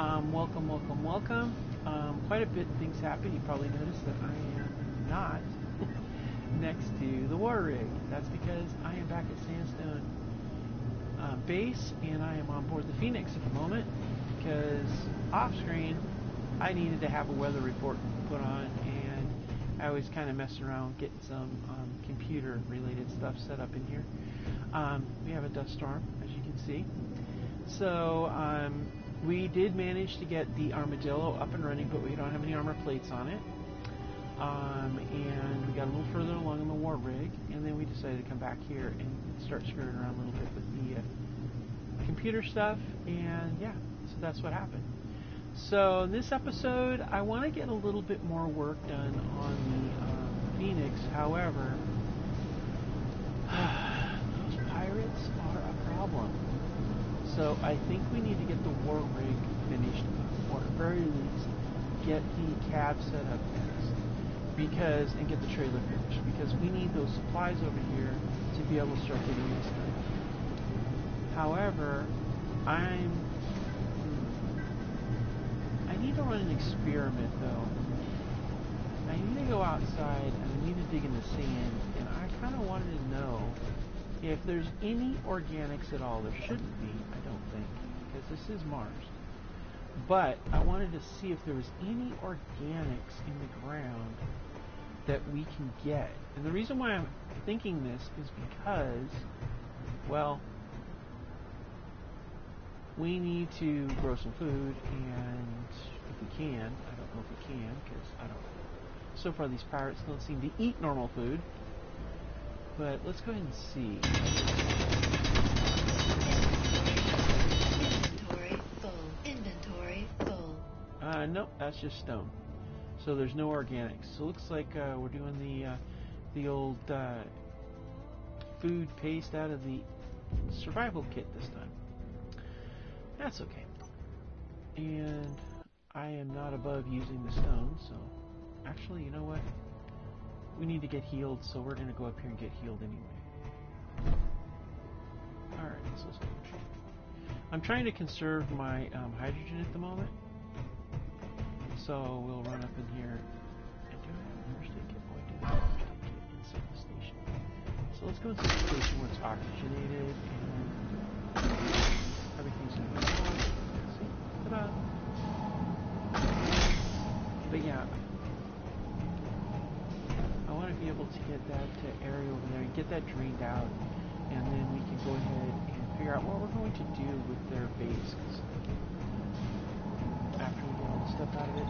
Welcome, welcome, welcome. Quite a bit of things happen. You probably noticed that I am not next to the war rig. That's because I am back at Sandstone base, and I am on board the Phoenix at the moment because off screen I needed to have a weather report put on, and I was kind of messing around getting some computer related stuff set up in here. We have a dust storm, as you can see. So we did manage to get the Armadillo up and running, but we don't have any armor plates on it. And we got a little further along in the war rig, and then we decided to come back here and start screwing around a little bit with the computer stuff, and yeah, so that's what happened. So in this episode, I want to get a little bit more work done on the Phoenix. However, those pirates are a problem. So I think we need to get the war rig finished, or at the very least, get the cab set up next, and get the trailer finished, because we need those supplies over here to be able to start getting this done. However, I need to run an experiment though. I need to go outside and I need to dig in the sand, and I kind of wanted to know if there's any organics at all. There shouldn't be, I don't think, because this is Mars. But I wanted to see if there was any organics in the ground that we can get. And the reason why I'm thinking this is because, well, we need to grow some food, and if we can, I don't know if we can, because so far these pirates don't seem to eat normal food. But let's go ahead and see. Inventory full. Nope, that's just stone. So there's no organics. So it looks like we're doing the old food paste out of the survival kit this time. That's okay. And I am not above using the stone, so actually, you know what? We need to get healed, so we're going to go up here and get healed anyway. Alright, so let's go. I'm trying to conserve my hydrogen at the moment, so we'll run up in here. And do I have a first aid kit? Oh, I do have a first aid kit inside the station. So let's go into the station where it's oxygenated and everything's going to be fine. Let's see. Ta-da! But yeah, I want to be able to get that area over there and get that drained out, and then we can go ahead and figure out what we're going to do with their base after we get all the stuff out of it.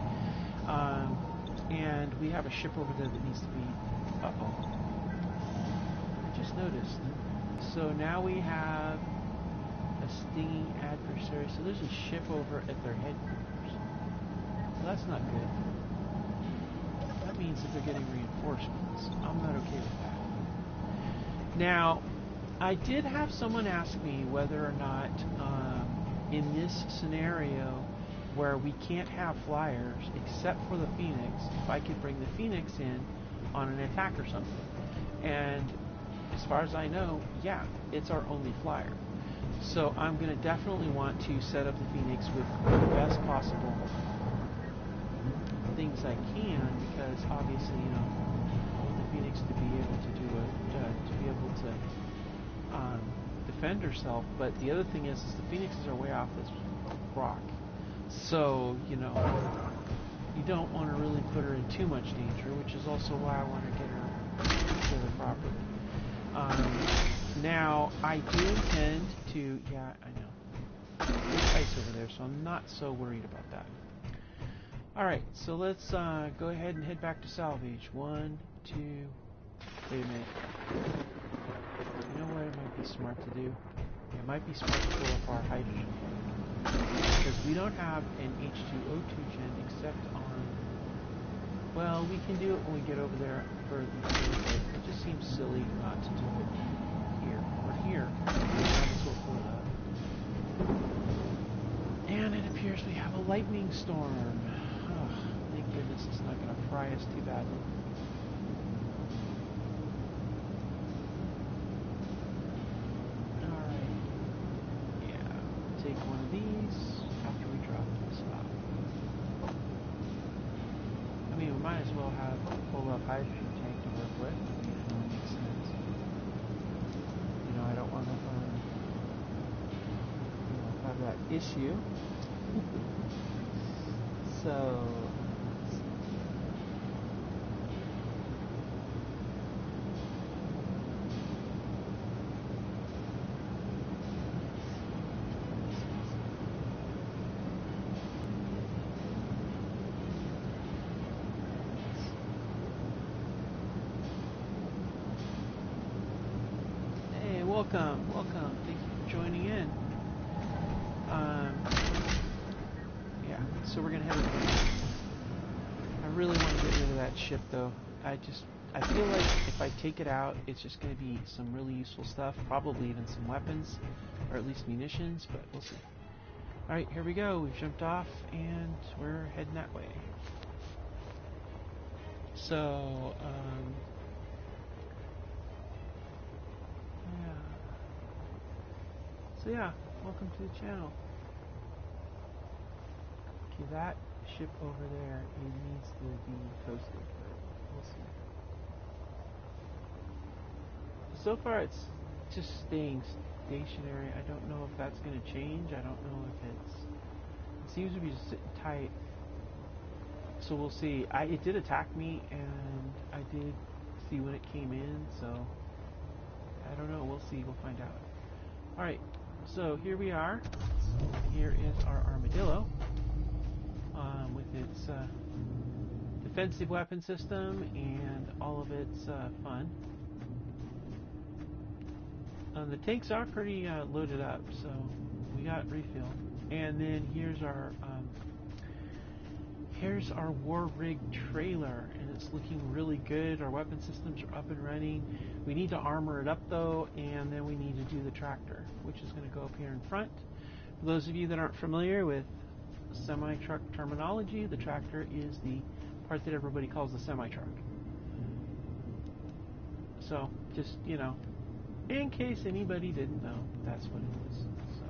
And we have a ship over there that needs to be... Uh-oh. I just noticed. So now we have a stinging adversary. So there's a ship over at their headquarters. Well, that's not good. That means that they're getting reinforcements. I'm not okay with that. Now, I did have someone ask me whether or not in this scenario where we can't have flyers except for the Phoenix, if I could bring the Phoenix in on an attack or something. And as far as I know, yeah, it's our only flyer. So I'm going to definitely want to set up the Phoenix with the best possible things I can, because obviously, you know, I want the Phoenix to be able to defend herself. But the other thing is the Phoenixes are way off this rock, so you know, you don't want to really put her in too much danger, which is also why I want to get her together properly. Now I do intend to, yeah, I know there's ice over there, so I'm not so worried about that. Alright, so let's go ahead and head back to salvage. 1, 2, wait a minute. You know what it might be smart to do? It might be smart to fill up our hydrogen. Because we don't have an H2O2 gen except on... Well, we can do it when we get over there further. It just seems silly not to do it here. Or here. Might as well fill it up. And it appears we have a lightning storm. Oh, thank goodness it's not going to fry us too badly. Alright. Yeah, take one of these after we drop this. stop. I mean, we might as well have a full-up hydrogen tank to work with. I mean, it only makes sense. You know, I don't want to, have that issue. So, hey, welcome. Thank you for joining in. Yeah, so we're gonna have I really want to get rid of that ship, though. I feel like if I take it out, it's just going to be some really useful stuff, probably even some weapons, or at least munitions, but we'll see. Alright, here we go. We've jumped off, and we're heading that way. So, yeah, welcome to the channel. Okay, that ship over there, it needs to be toasted. We'll see. So far, it's just staying stationary. I don't know if that's going to change. I don't know if it seems to be just sitting tight. So we'll see. It did attack me, and I did see when it came in, so I don't know. We'll see. We'll find out. Alright, so here we are. Here is our armadillo with its defensive weapon system and all of its fun. The tanks are pretty loaded up, so we got refill. And then here's our war rig trailer, and it's looking really good. Our weapon systems are up and running. We need to armor it up though, and then we need to do the tractor, which is going to go up here in front. For those of you that aren't familiar with semi-truck terminology, the tractor is the part that everybody calls the semi-truck. So just, you know, in case anybody didn't know, that's what it is. So,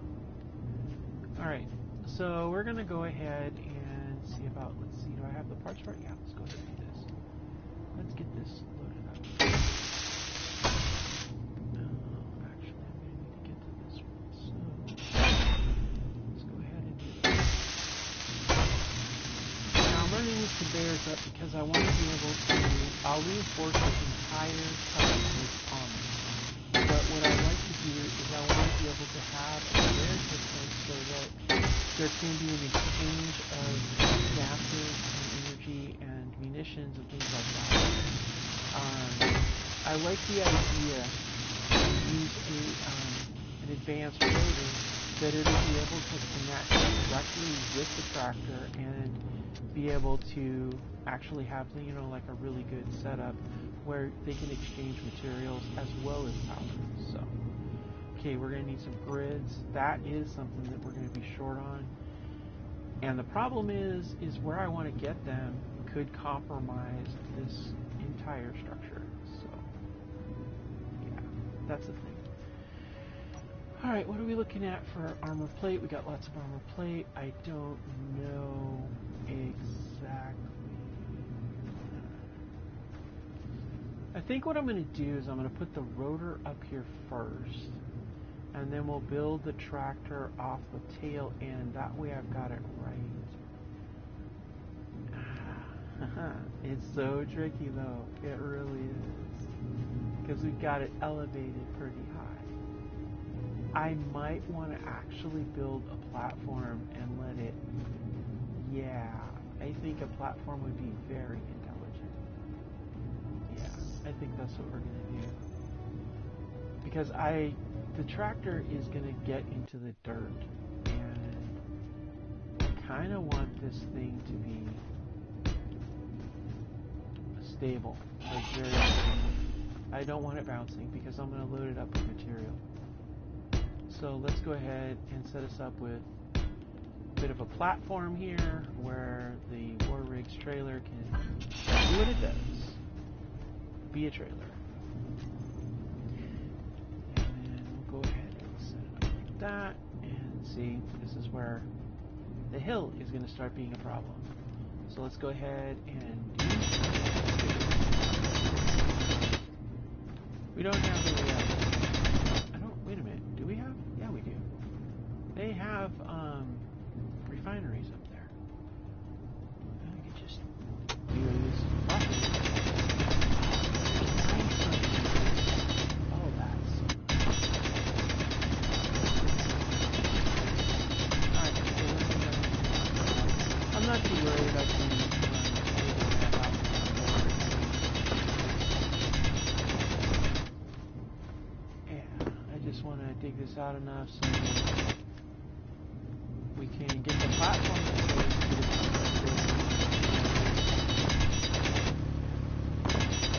alright, so we're going to go ahead and see about, let's see, do I have the parts for it? Yeah, let's go ahead and do this. Let's get this loaded up. Actually, I'm going to need to get to this one, so let's go ahead and do this. Now, I'm running these conveyors up because I want to be able to, I'll reinforce this entire side with armor. But what I like to do is I want to be able to have a conveyor system so that there can be an exchange of gases and energy and munitions and things like that. I like the idea to use an advanced rotor that it'll be able to connect directly with the tractor and be able to actually have, you know, like a really good setup where they can exchange materials as well as power. So, okay, we're going to need some grids. That is something that we're going to be short on. And the problem is where I want to get them could compromise this entire structure. So, yeah, that's the thing. Alright, what are we looking at for armor plate? We got lots of armor plate. I don't know exactly. I think what I'm going to do is I'm going to put the rotor up here first, and then we'll build the tractor off the tail end. That way I've got it right. It's so tricky though. It really is. Because we've got it elevated pretty high. I might want to actually build a platform and let it... Yeah, I think a platform would be very intelligent. Yeah, I think that's what we're going to do. Because the tractor is going to get into the dirt, and I kind of want this thing to be stable, like very stable. I don't want it bouncing because I'm going to load it up with material. So let's go ahead and set us up with a bit of a platform here where the War Rigs trailer can do what it does. Be a trailer. And then we'll go ahead and set it up like that. And see, this is where the hill is going to start being a problem. So let's go ahead and do. We don't have a. I don't. Wait a minute. Do we have? Yeah, we do. They have refineries up there. I could just use property. Oh, that's. Alright, so I'm not too worried about cleaning up I just want to dig this out enough so that we can get the platform in place to the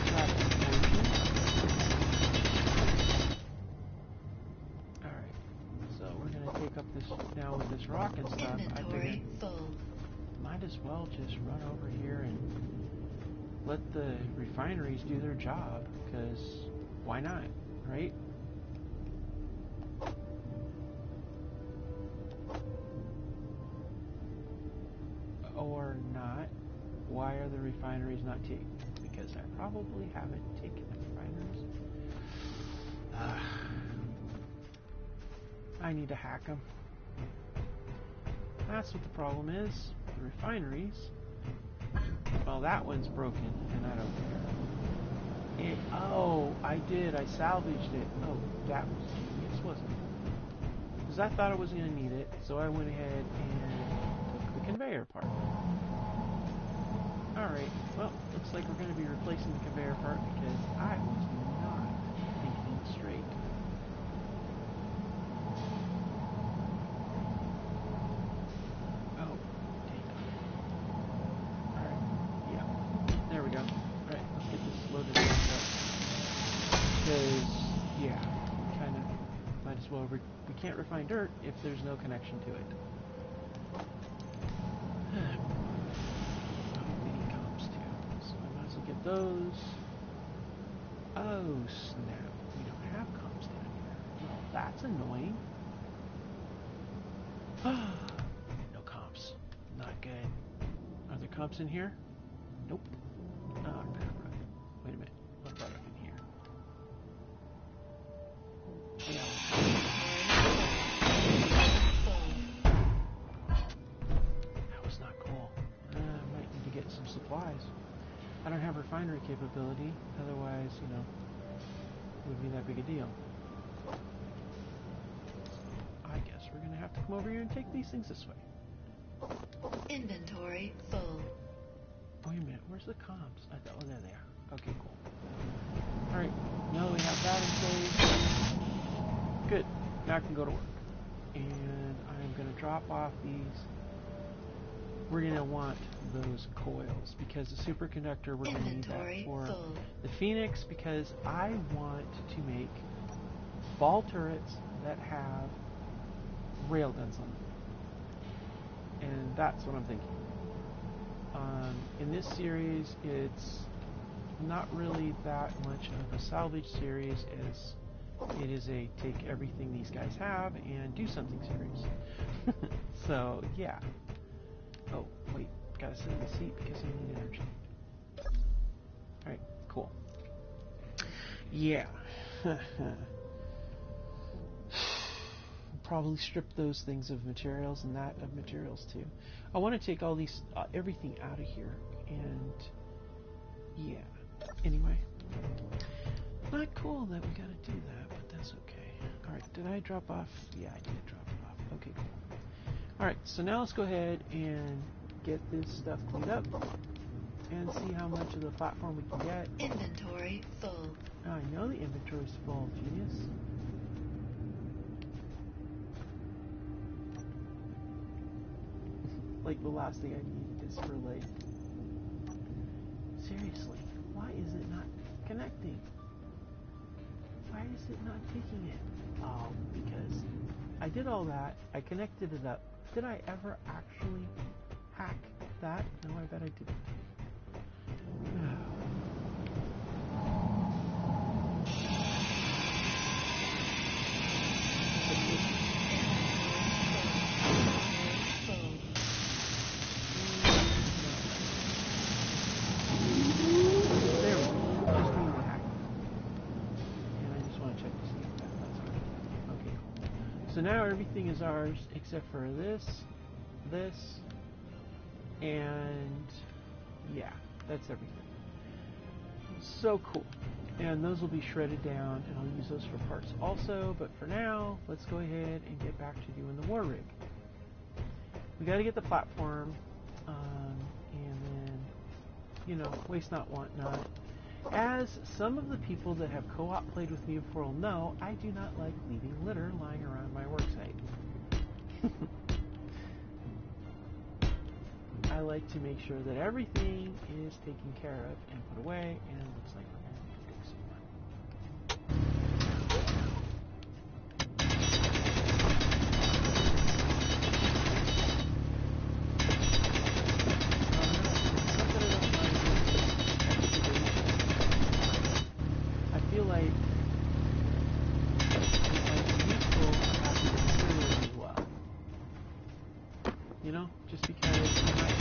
crafting portion. Alright, so we're going to take up this now with this rock and stuff. I figured might as well just run over here and let the refineries do their job, because why not, right? Or not. Why are the refineries not taken? Because I probably haven't taken the refineries. I need to hack them. That's what the problem is. The refineries. Well, that one's broken, and I don't care. Oh, I did. I salvaged it. Oh, that was genius, wasn't it? Because I thought I was going to need it, so I went ahead and took the conveyor part. Alright, well, looks like we're going to be replacing the conveyor part because I was not thinking straight. Oh, dang. Alright, yeah. There we go. Alright, let's get this loaded back up. Because, yeah, kind of might as well. We can't refine dirt if there's no connection to it. Get those. Oh snap, we don't have comps down here. Well, that's annoying. No comps. Not good. Are there comps in here? Nope. Oh, I better run. Wait a minute. What about up in here? Yeah. That was not cool. I might need to get some supplies. I don't have refinery capability, otherwise, you know, it wouldn't be that big a deal. I guess we're going to have to come over here and take these things this way. Inventory full. Wait a minute, where's the comps? I thought, oh, there they are. Okay, cool. Alright, now we have that in place. Good, now I can go to work. And I'm going to drop off these. We're going to want those coils because the superconductor, we're going to need that for the Phoenix, because I want to make ball turrets that have railguns on them. And that's what I'm thinking. In this series, it's not really that much of a salvage series as it is a take everything these guys have and do something series. So, yeah. Oh, wait. Gotta sit in the seat because I need energy. Alright, cool. Yeah. Probably strip those things of materials and that of materials too. I want to take all these, everything out of here. And, yeah. Anyway. Not cool that we gotta do that, but that's okay. Alright, did I drop off? Yeah, I did drop it off. Okay, cool. Alright, so now let's go ahead and get this stuff cleaned up and see how much of the platform we can get. Inventory full. I know the inventory's full, genius. Like, the last thing I need is for, like... Seriously, why is it not connecting? Why is it not taking it? Oh, because I did all that. I connected it up. Did I ever actually hack that? No, I bet I didn't. So now everything is ours except for this, and yeah, that's everything. So cool. And those will be shredded down, and I'll use those for parts also. But for now, let's go ahead and get back to doing the war rig. We got to get the platform, and then, you know, waste not, want not. As some of the people that have co-op played with me before will know, I do not like leaving litter lying around my worksite. I like to make sure that everything is taken care of and put away, and it looks like we're going to do somewhere. I feel like it might be useful to have the materials as well. You know, just because you might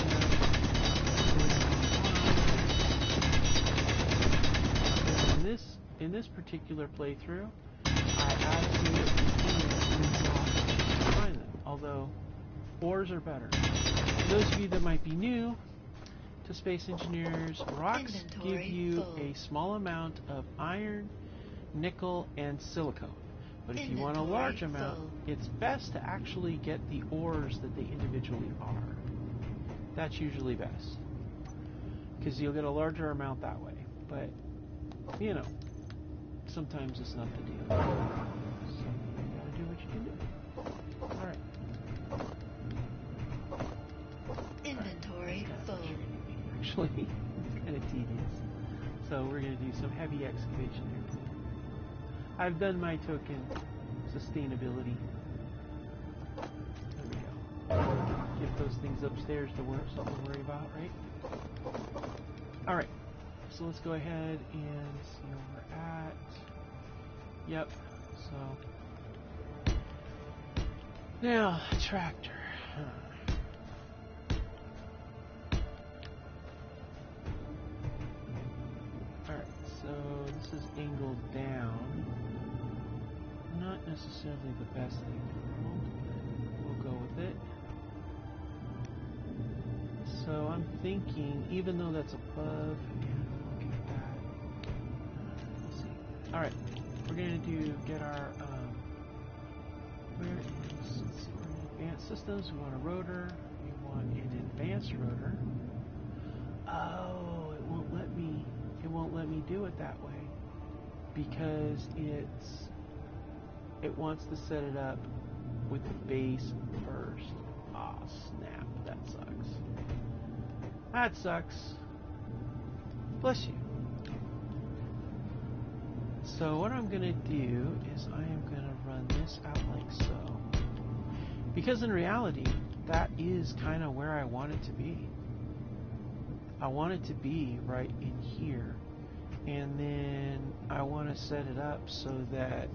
in this particular playthrough, I absolutely can't find them, although ores are better. For those of you that might be new to Space Engineers, rocks give you a small amount of iron, nickel, and silicone. But if you want a large amount, it's best to actually get the ores that they individually are. That's usually best, because you'll get a larger amount that way. But, you know, sometimes it's not the deal. So you gotta do what you can do. Alright. Inventory full. Actually, it's kind of tedious. So we're going to do some heavy excavation here. I've done my token sustainability. There we go. Get those things upstairs to work, something to worry about, right? Alright. So let's go ahead and see where we're at. Yep. So now tractor. Alright, so this is angled down. Not necessarily the best thing in the world. We'll go with it. So I'm thinking, even though that's above, look at that. Let's see. Alright, we're going to get our, where is, let's see, we're in advanced systems. We want a rotor. We want an advanced rotor. Oh, it won't let me do it that way because it wants to set it up with the base first. Ah, oh, snap, that sucks. That sucks. Bless you. So what I'm going to do is I am going to run this out like so. Because in reality, that is kind of where I want it to be. I want it to be right in here. And then I want to set it up so that,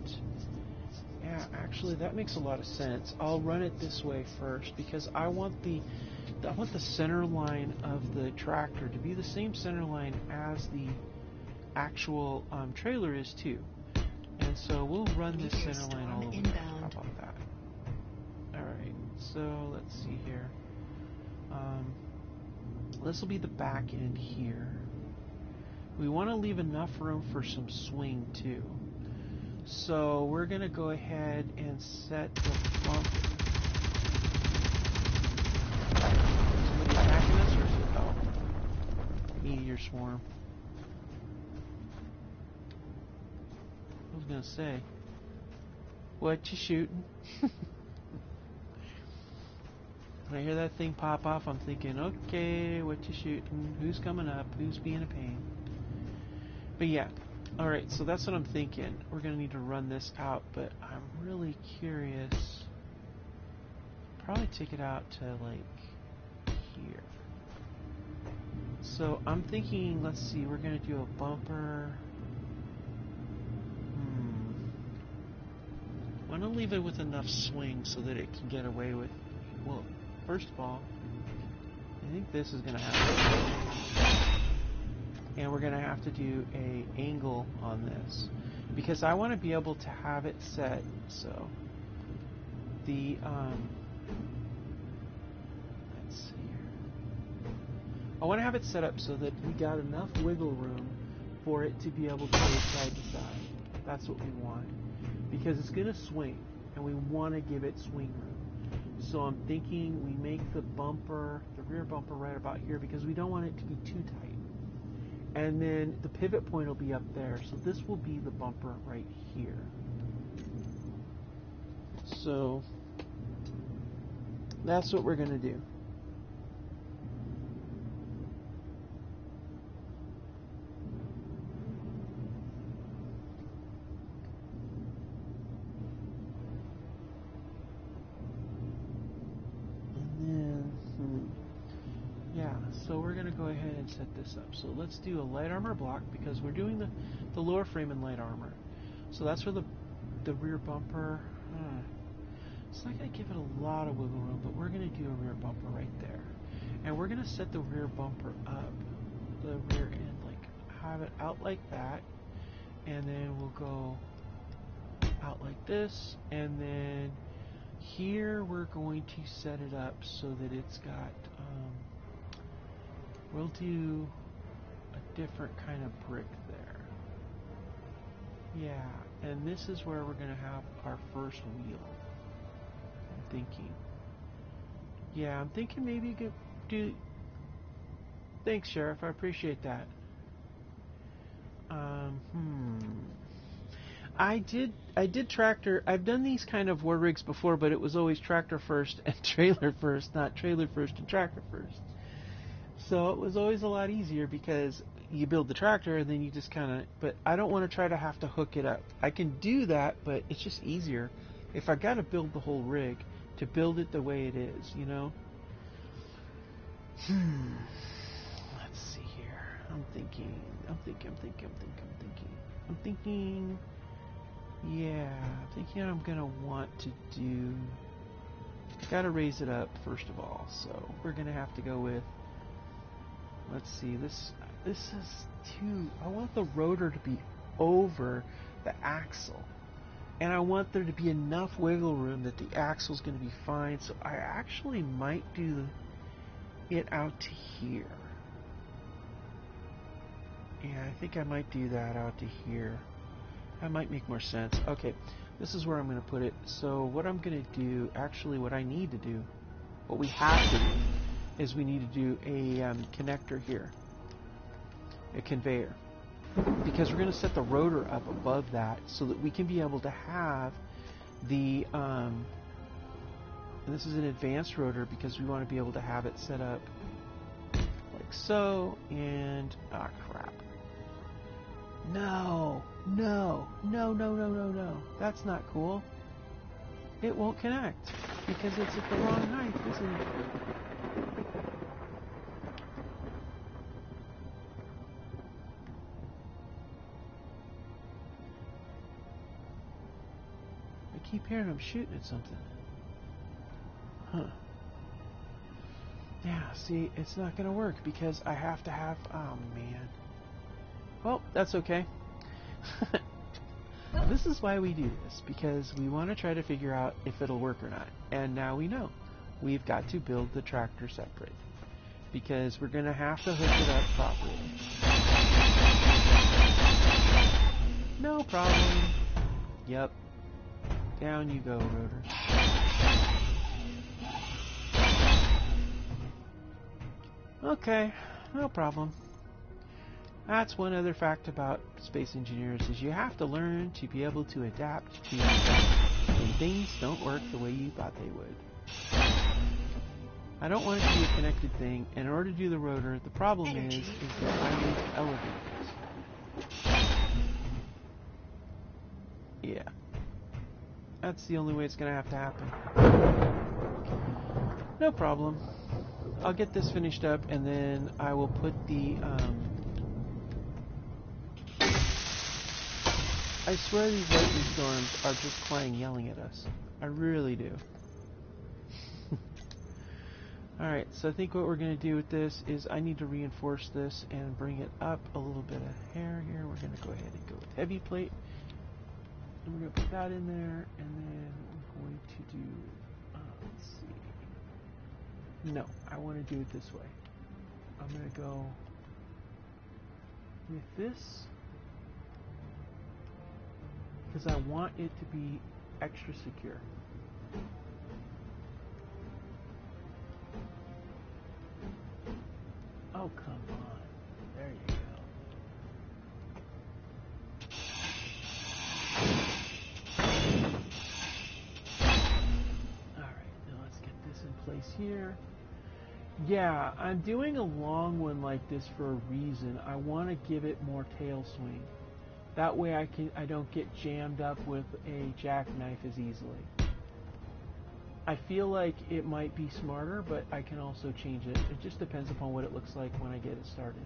yeah, actually that makes a lot of sense. I'll run it this way first because I want the center line of the tractor to be the same center line as the actual trailer is too. And so we'll run this center line all over. How about that? Alright, so let's see here. This will be the back end here. We want to leave enough room for some swing too. So we're going to go ahead and set the bump. Somebody attacking us, or is it, oh, meteor swarm? I was going to say, what you shooting? When I hear that thing pop off, I'm thinking, okay, what you shooting? Who's coming up? Who's being a pain? But yeah, alright, so that's what I'm thinking. We're going to need to run this out, but I'm really curious. Probably take it out to, like, here. So I'm thinking, let's see, we're going to do a bumper. I want to leave it with enough swing so that it can get away with, well, first of all, I think this is going to happen. And we're going to have to do an angle on this because I want to be able to have it set so the let's see here. I want to have it set up so that we got enough wiggle room for it to be able to go side to side. That's what we want, because it's going to swing, and we want to give it swing room. So I'm thinking we make the bumper, the rear bumper, right about here, because we don't want it to be too tight. And then the pivot point will be up there, so this will be the bumper right here. So that's what we're going to do. So we're going to go ahead and set this up. So let's do a light armor block, because we're doing the lower frame in light armor. So that's where the rear bumper, it's not going to give it a lot of wiggle room, but we're going to do a rear bumper right there. And we're going to set the rear bumper up, the rear end, like have it out like that. And then we'll go out like this. And then here we're going to set it up so that it's got, we'll do a different kind of brick there. Yeah, and this is where we're going to have our first wheel. I'm thinking. Yeah, I'm thinking maybe you could do... Thanks, Sheriff. I appreciate that. I did tractor. I've done these kind of war rigs before, but it was always tractor first and trailer first, not trailer first and tractor first. So it was always a lot easier, because you build the tractor and then you just kind of, but I don't want to try to have to hook it up. I can do that, but it's just easier if I got to build the whole rig to build it the way it is, you know? Let's see here. I'm thinking, yeah, I'm thinking I'm going to want to do, got to raise it up first of all. So we're going to have to go with, let's see, this is too, I want the rotor to be over the axle. And I want there to be enough wiggle room that the axle's going to be fine. So I actually might do it out to here. Yeah, I think I might do that out to here. That might make more sense. Okay, this is where I'm going to put it. So what I'm going to do, actually what I need to do, what we have to do, is we need to do a connector here, a conveyor, because we're going to set the rotor up above that so that we can be able to have the, and this is an advanced rotor because we want to be able to have it set up like so, and, ah, crap. No, that's not cool. It won't connect because it's at the wrong height, isn't it? I keep hearing him shooting at something. Huh. Yeah, see, it's not going to work because I have to have... Oh, man. Well, that's okay. This is why we do this, because we want to try to figure out if it'll work or not. And now we know. We've got to build the tractor separate, because we're going to have to hook it up properly. No problem. Yep. Down you go, rotor. Okay, no problem. That's one other fact about space engineers, is you have to learn to be able to adapt to when things don't work the way you thought they would. I don't want it to be a connected thing, and in order to do the rotor, the problem is that I need to elevate it. Yeah. That's the only way it's going to have to happen. No problem. I'll get this finished up, and then I will put the, I swear these lightning storms are just Clang yelling at us. I really do. Alright, so I think what we're going to do with this is I need to reinforce this and bring it up a little bit of hair here. We're going to go ahead and go with heavy plate. And we're going to put that in there, and then we're going to do, let's see. No, I want to do it this way. I'm going to go with this because I want it to be extra secure. Oh, come on. There you go. Place here. Yeah, I'm doing a long one like this for a reason. I want to give it more tail swing. That way I don't get jammed up with a jackknife as easily. I feel like it might be smarter, but I can also change it. It just depends upon what it looks like when I get it started.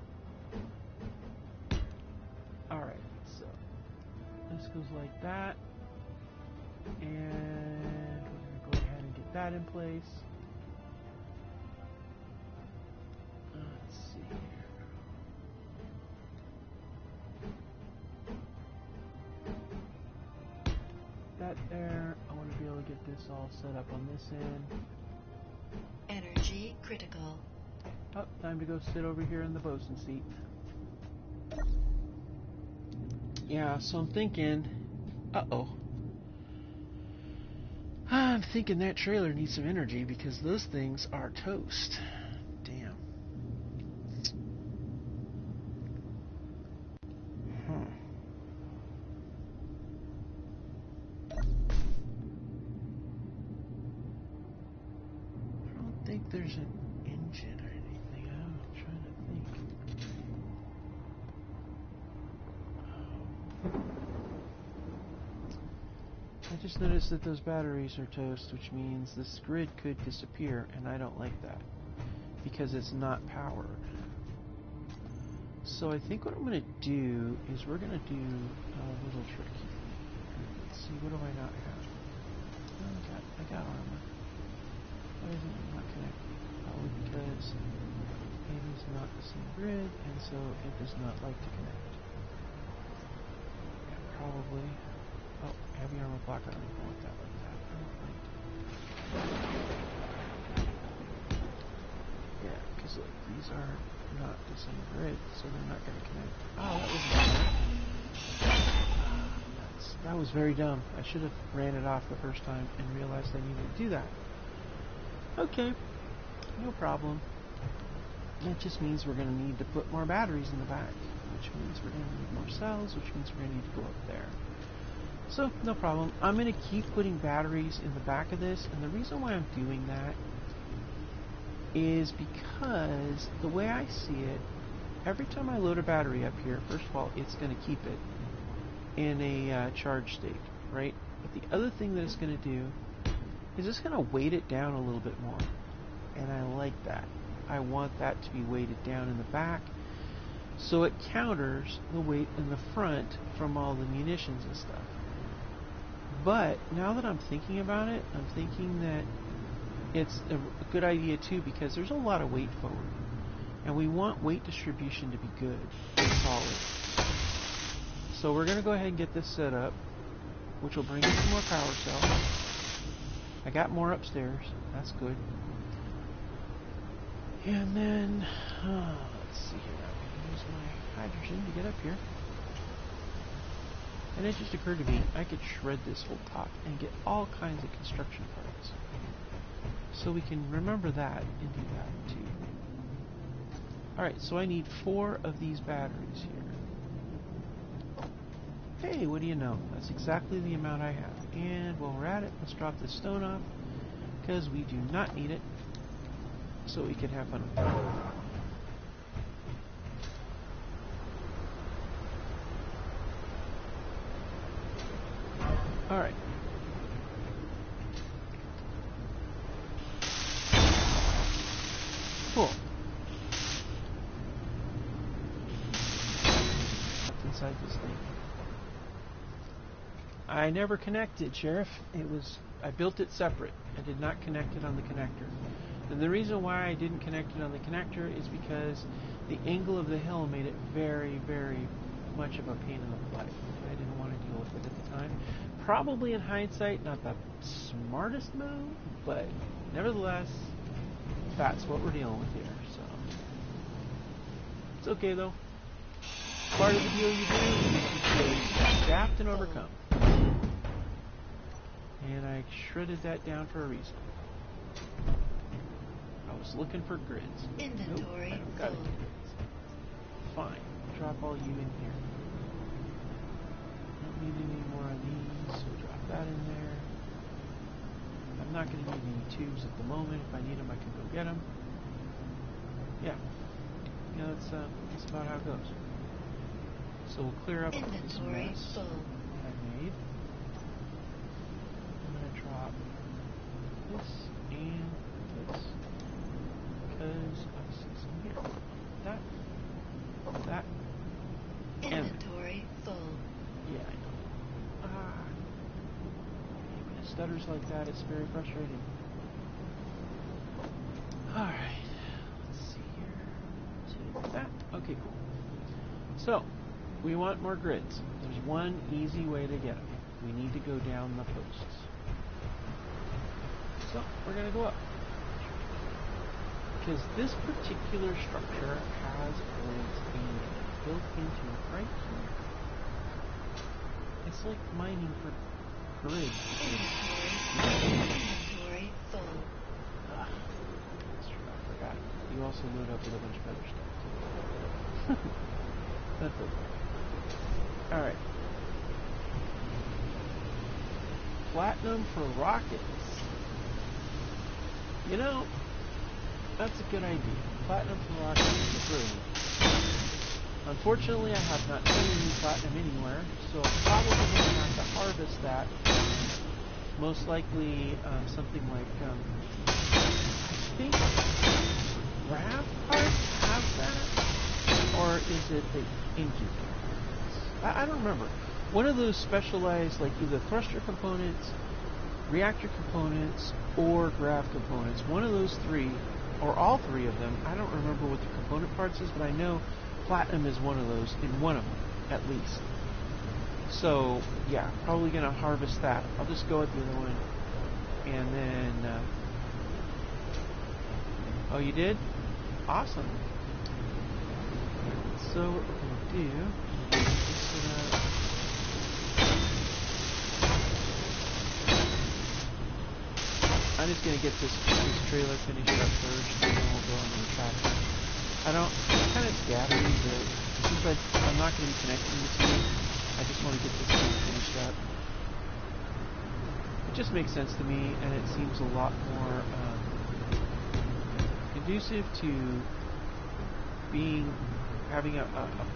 Alright, so this goes like that. And we're going to go ahead and get that in place. There. I want to be able to get this all set up on this end. Energy critical. Oh, time to go sit over here in the bosun seat. Yeah, so I'm thinking, I'm thinking that trailer needs some energy because those things are toast. Damn. There's an engine or anything. I'm trying to think. I just noticed that those batteries are toast, which means this grid could disappear, and I don't like that because it's not powered. So I think what I'm going to do is we're going to do a little trick here. Let's see, what do I not have? Oh, I got armor. Why is it not connected? Probably because it is not the same grid, and so it does not like to connect. Yeah, probably. Oh, heavy armor block. I don't even want that like that. I don't think. Yeah, because look, these are not the same grid, so they're not going to connect. Oh, that was smart. That was very dumb. I should have ran it off the first time and realized I needed to do that. Okay, no problem. That just means we're going to need to put more batteries in the back, which means we're going to need more cells, which means we're going to need to go up there. So, no problem. I'm going to keep putting batteries in the back of this, and the reason why I'm doing that is because the way I see it, every time I load a battery up here, first of all, it's going to keep it in a charge state, right? But the other thing that it's going to do is it's going to weight it down a little bit more. And I like that. I want that to be weighted down in the back so it counters the weight in the front from all the munitions and stuff. But now that I'm thinking about it, I'm thinking that it's a good idea too because there's a lot of weight forward. And we want weight distribution to be good and solid. So we're going to go ahead and get this set up, which will bring in some more power cells. I got more upstairs. That's good. And then, let's see here. I'm going to use my hydrogen to get up here. And it just occurred to me, I could shred this whole top and get all kinds of construction parts. So we can remember that and do that too. Alright, so I need 4 of these batteries here. Hey, what do you know? That's exactly the amount I have. And while we're at it, let's drop this stone off, because we do not need it, so we can have fun with it. Alright. Cool. What's inside this thing? I never connected, Sheriff. I built it separate. I did not connect it on the connector. And the reason why I didn't connect it on the connector is because the angle of the hill made it very, very much of a pain in the butt. And I didn't want to deal with it at the time. Probably in hindsight, not the smartest move, but nevertheless, that's what we're dealing with here, so. It's okay though. Part of the deal you do is adapt and overcome. And I shredded that down for a reason. I was looking for grids. Inventory. Nope, I don't got any grids. Fine. Drop all you in here. Don't need any more of these, so drop that in there. I'm not going to need any tubes at the moment. If I need them, I can go get them. Yeah. Yeah, that's about how it goes. So we'll clear up this mess that I made. I'm going to drop this and this because I see some here. That. Inventory full. Yeah, I know. When it stutters like that, it's very frustrating. Alright. Let's see here. To that. Okay, cool. So, we want more grids. There's one easy way to get them. We need to go down the posts. So, we're going to go up. Because this particular structure has grids built into it right here. It's like mining for grids. Inventory full. That's true, I forgot. You also load up with a bunch of other stuff too. That's okay. Alright. Platinum for rockets. You know, that's a good idea. Platinum for rockets is brilliant. Unfortunately, I have not seen any platinum anywhere, so I'm probably going to have to harvest that. Most likely, something like, I think grav parts have that, or is it the incubator? I don't remember. One of those specialized, like either thruster components, reactor components, or grav components. One of those three, or all three of them. I don't remember what the component parts is, but I know platinum is one of those, in one of them, at least. So, yeah, probably going to harvest that. I'll just go with the other one. And then, oh, you did? Awesome. So, what we're going to do, I'm just going to get this trailer finished up first, and then we'll go on the tractor. I'm kind of scattered, but since I'm not going to be connecting the two, I just want to get this thing finished up. It just makes sense to me, and it seems a lot more conducive to having a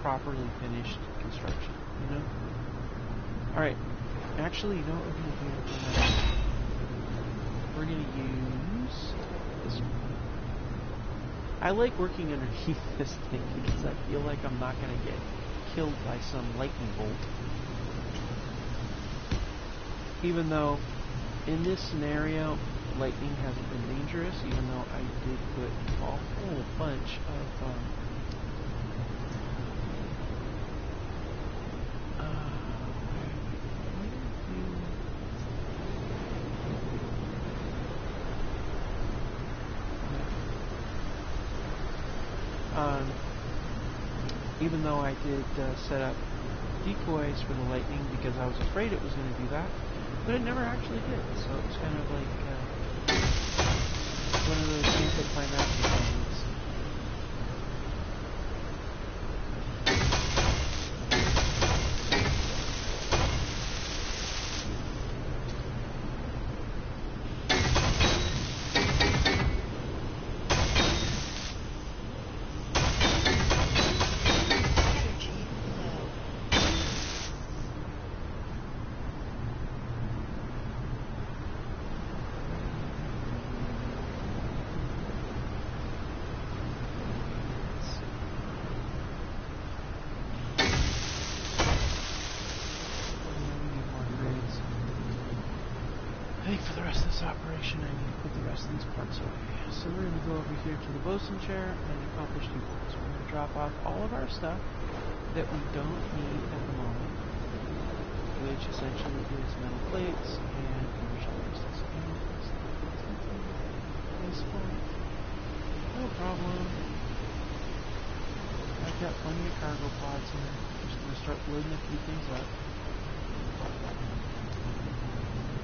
properly finished construction, you know? Alright, actually, you know what we're going to do? We're going to use this one. I like working underneath this thing because I feel like I'm not going to get killed by some lightning bolt. Even though, in this scenario, lightning hasn't been dangerous, even though I did put a whole bunch of even though I did set up decoys for the lightning because I was afraid it was going to do that, but it never actually did, so it was kind of like one of those anticlimactic things. I think for the rest of this operation, I need to put the rest of these parts away. So we're going to go over here to the bosun chair and accomplish 2 goals. We're going to drop off all of our stuff that we don't need at the moment. which essentially is metal plates and energy crystals. This one, no problem. I've got plenty of cargo pods here. I'm just going to start loading a few things up.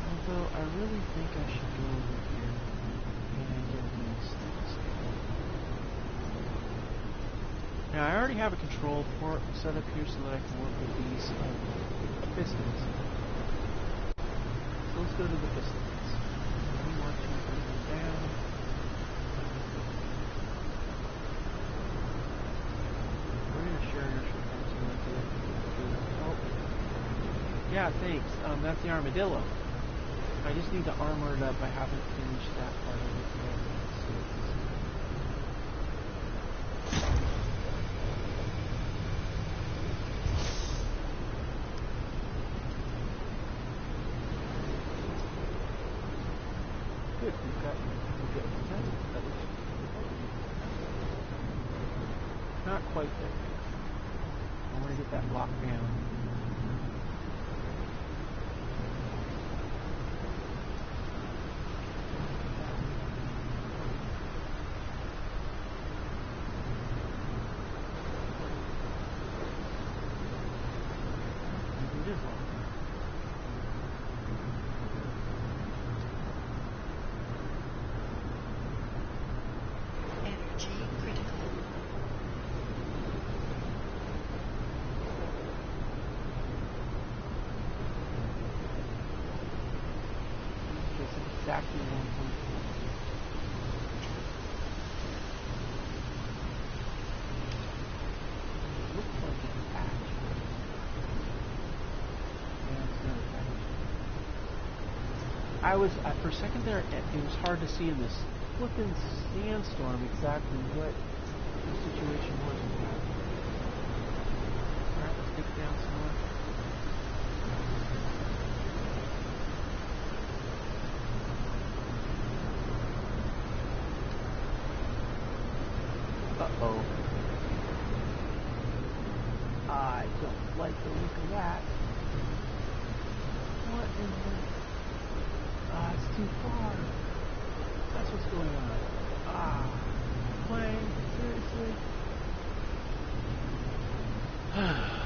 Although I really think I should go over here and get these things. Now I already have a control port set up here so that I can work with these pistons. So let's go to the pistons. We want to bring them down. We're going to share inertial potential like it. Oh. Yeah, thanks. That's the armadillo. I just need to armor it up. I haven't finished that part of it yet. Good, we've got that. Not quite there yet. I want to get that locked down. Exactly 1.4. Looks like it's a patch. Yeah, it's not a patch. I was, for a second there, it was hard to see in this flipping sandstorm exactly what the situation was with that. Alright, let's take down some more. Uh-oh. I don't like the look of that. What in the... it's too far. That's what's going on. Plane? Seriously? Alright.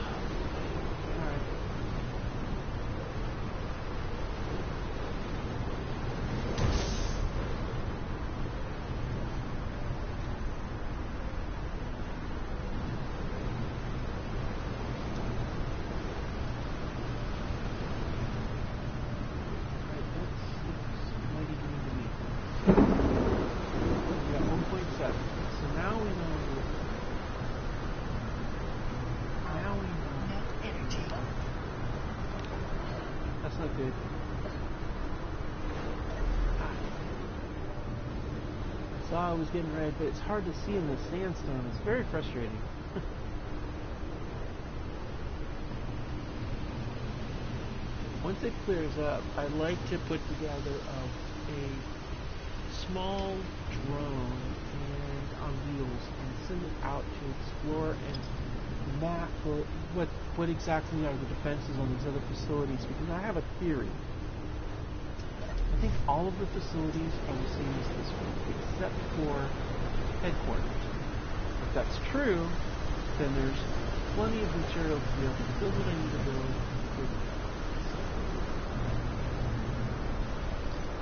Not good. I saw I was getting red, but it's hard to see in the sandstone. It's very frustrating. Once it clears up, I'd like to put together a small drone and on wheels and send it out to explore and map what exactly are the defenses on these other facilities, because I have a theory. I think all of the facilities are the same as this one, except for headquarters. If that's true, then there's plenty of material to be able to build what I need to build.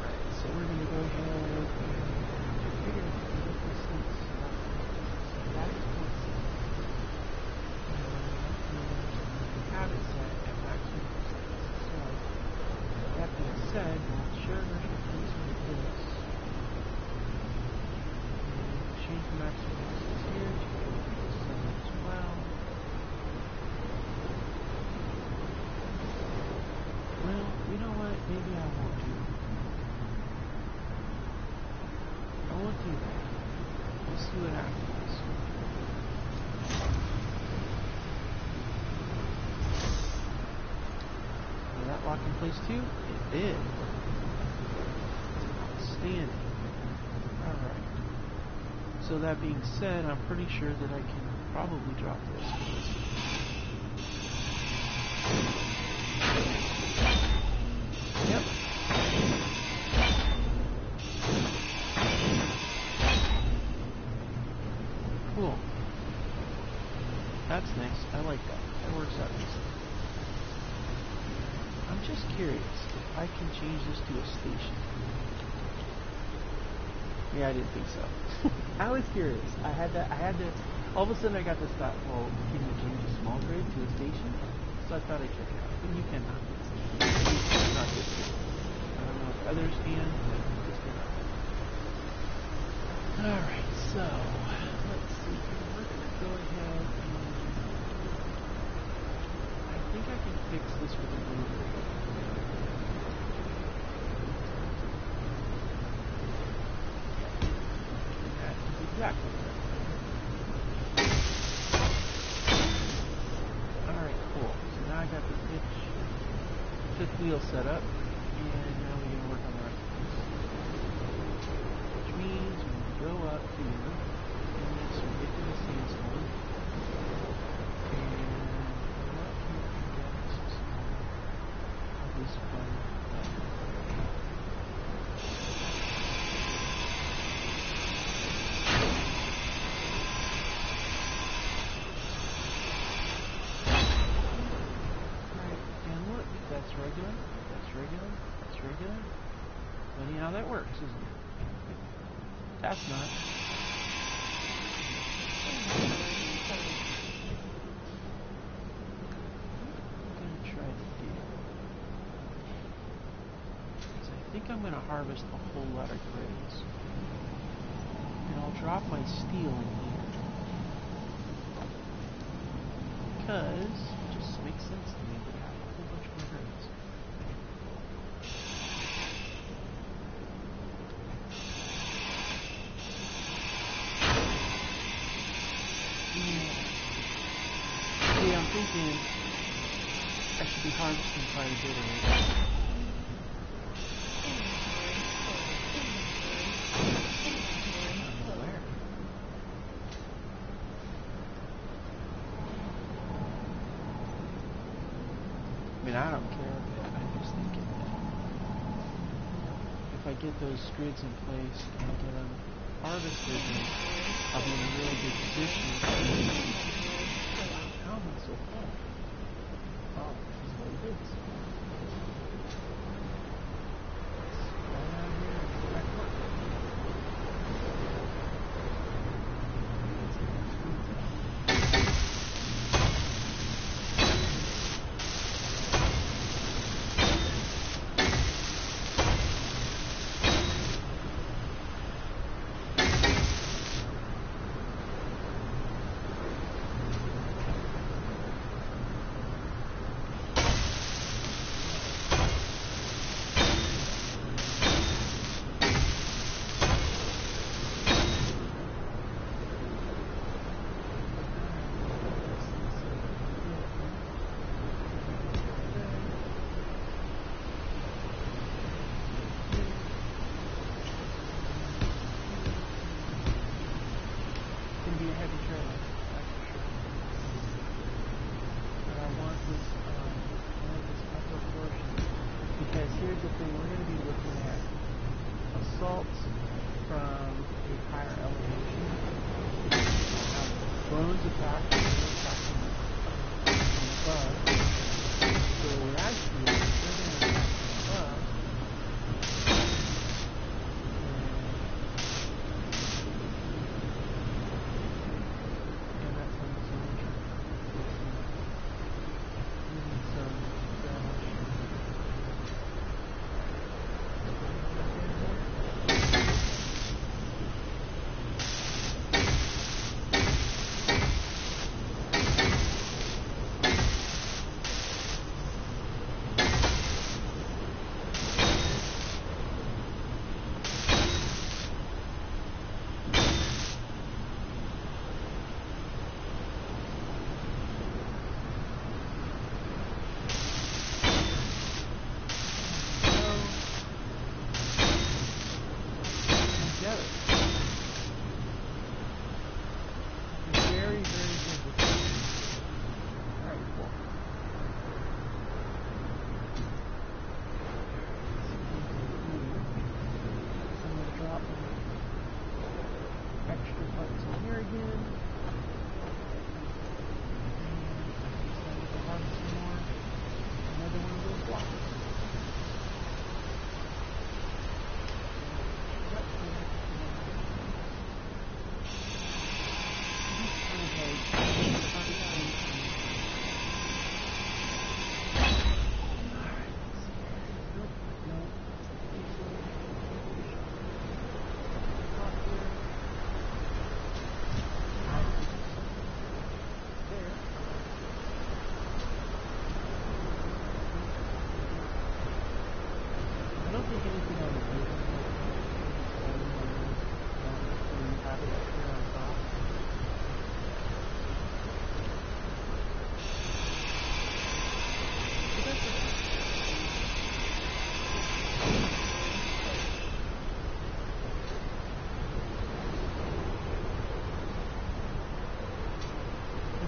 Alright, so we're going to go ahead and figure out what this is. That is what's have it set at maximum distance. So, that being said, we'll share inertial things with this. And change the maximum distance here to 7 as well. Well, you know what? Maybe I won't do it. I won't do that. We'll see what happens. Lock in place too? It did. Outstanding. Alright. So that being said, I'm pretty sure that I can probably drop this. That's nice. I like that. That works out nicely. I'm just curious if I can change this to a station. Yeah, I didn't think so. I was curious. I had to, all of a sudden I got this thought, well, can you change a small grid to a station? So I thought I'd check it out. But you cannot. It's not good. I don't know if others can, but it's not. Alright, so, let's see. We're going to go ahead and, I think I can fix this with a blue grid. Exactly. Alright, cool. So now I got the fifth wheel set up, and now we're going to work on the rest of this. Which means we go up here in this ridiculous sandstorm, and what can we get some of this fun stuff? Regular, that's regular, that's regular. Funny how that works, isn't it? That's not. What I'm going to try to do is I think I'm going to harvest a whole lot of grids. And I'll drop my steel in here. Because it just makes sense to me to have a whole bunch more grids. Yeah, I'm thinking I should be harvesting quite a bit of it. Where? I mean, I don't care, but I'm just thinking that if I get those grids in place and get them harvested, then I'll be in a really good position. How am I so full? Oh, this is what it is. Let's run out here and go back to work. Here's the thing, we're going to be looking at assaults from a higher elevation. Drones attacking from above. So we're actually going to attack from above. And that's on the zone.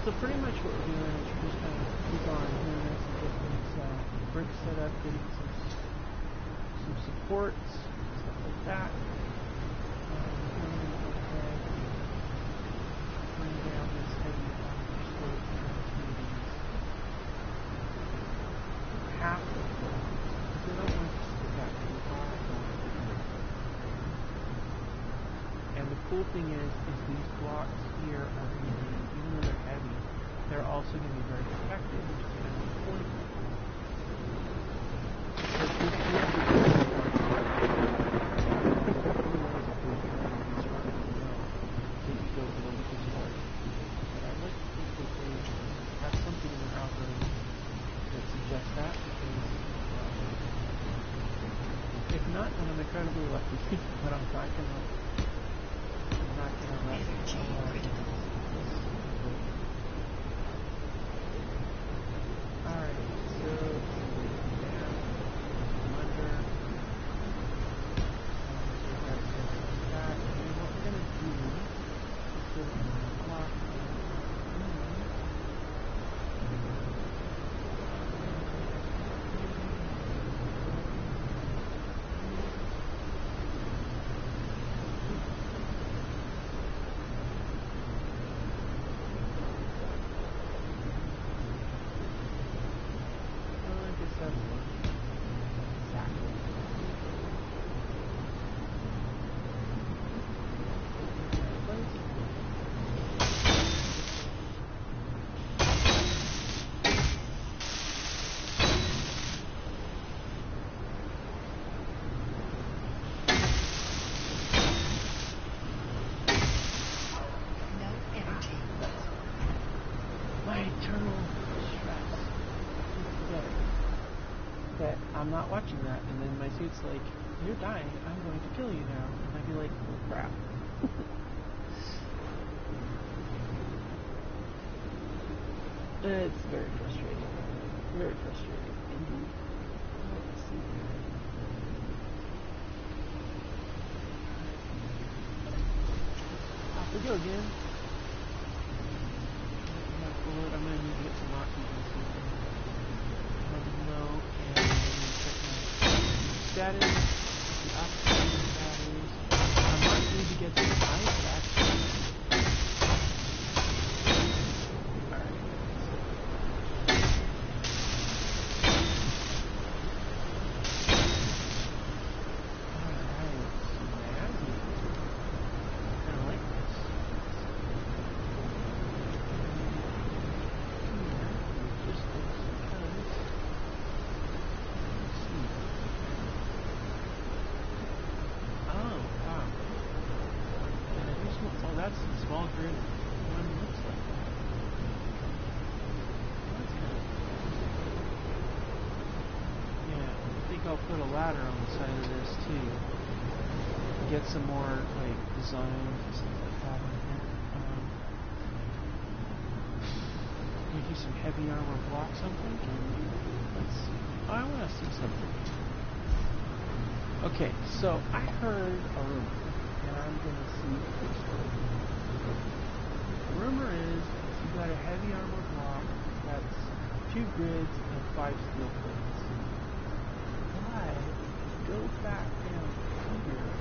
So pretty much what we're doing is we're just going to keep on doing this and getting these bricks set up, getting some supports, stuff like that. Bring down this heavy armor slope transmitting half the blocks because I don't want to stick out too far. I don't want it to hurt. And the cool thing is these blocks here are going to be, even though they're heavy, they're also going to be very protected, which is kind of the point. If not, then I'm incredibly lucky, but I'm not gonna let Energy critical. Alright, so down, under, that, and then what we're gonna do is go to the block. I'm not watching that, and then my suit's like, you're dying, I'm going to kill you now. And I'd be like, oh crap. It's very frustrating. Very frustrating indeed. Let's see here. Off we go again. I'm going to need to get some rock people soon. Low and status, the oxygen batteries. I might need to get some ice actually. Alright. I kinda like this. That's the small grid one looks like. That's kind of yeah, I think I'll put a ladder on the side of this too. Get some more like design and stuff like that in here. Maybe some heavy armor blocks I'm thinking. Let's see. I want to see something. Okay, so I heard a rumor, and I'm going to see if it's true. The rumor is you got a heavy armor block that's 2 grids and 5 steel plates. But go back down here and look at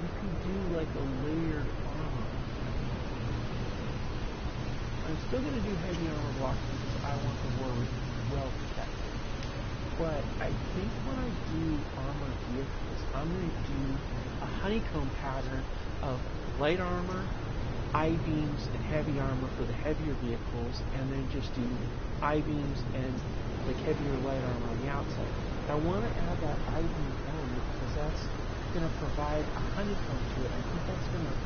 you can do like a layered armor. I'm still going to do heavy armor blocks because I want the war well protected. But I think when I do armored vehicles, I'm going to do a honeycomb pattern of light armor, I-beams, and heavy armor for the heavier vehicles, and then just do I-beams and like heavier light armor on the outside. I want to add that I-beam element because that's going to provide a honeycomb to it. I think that's going to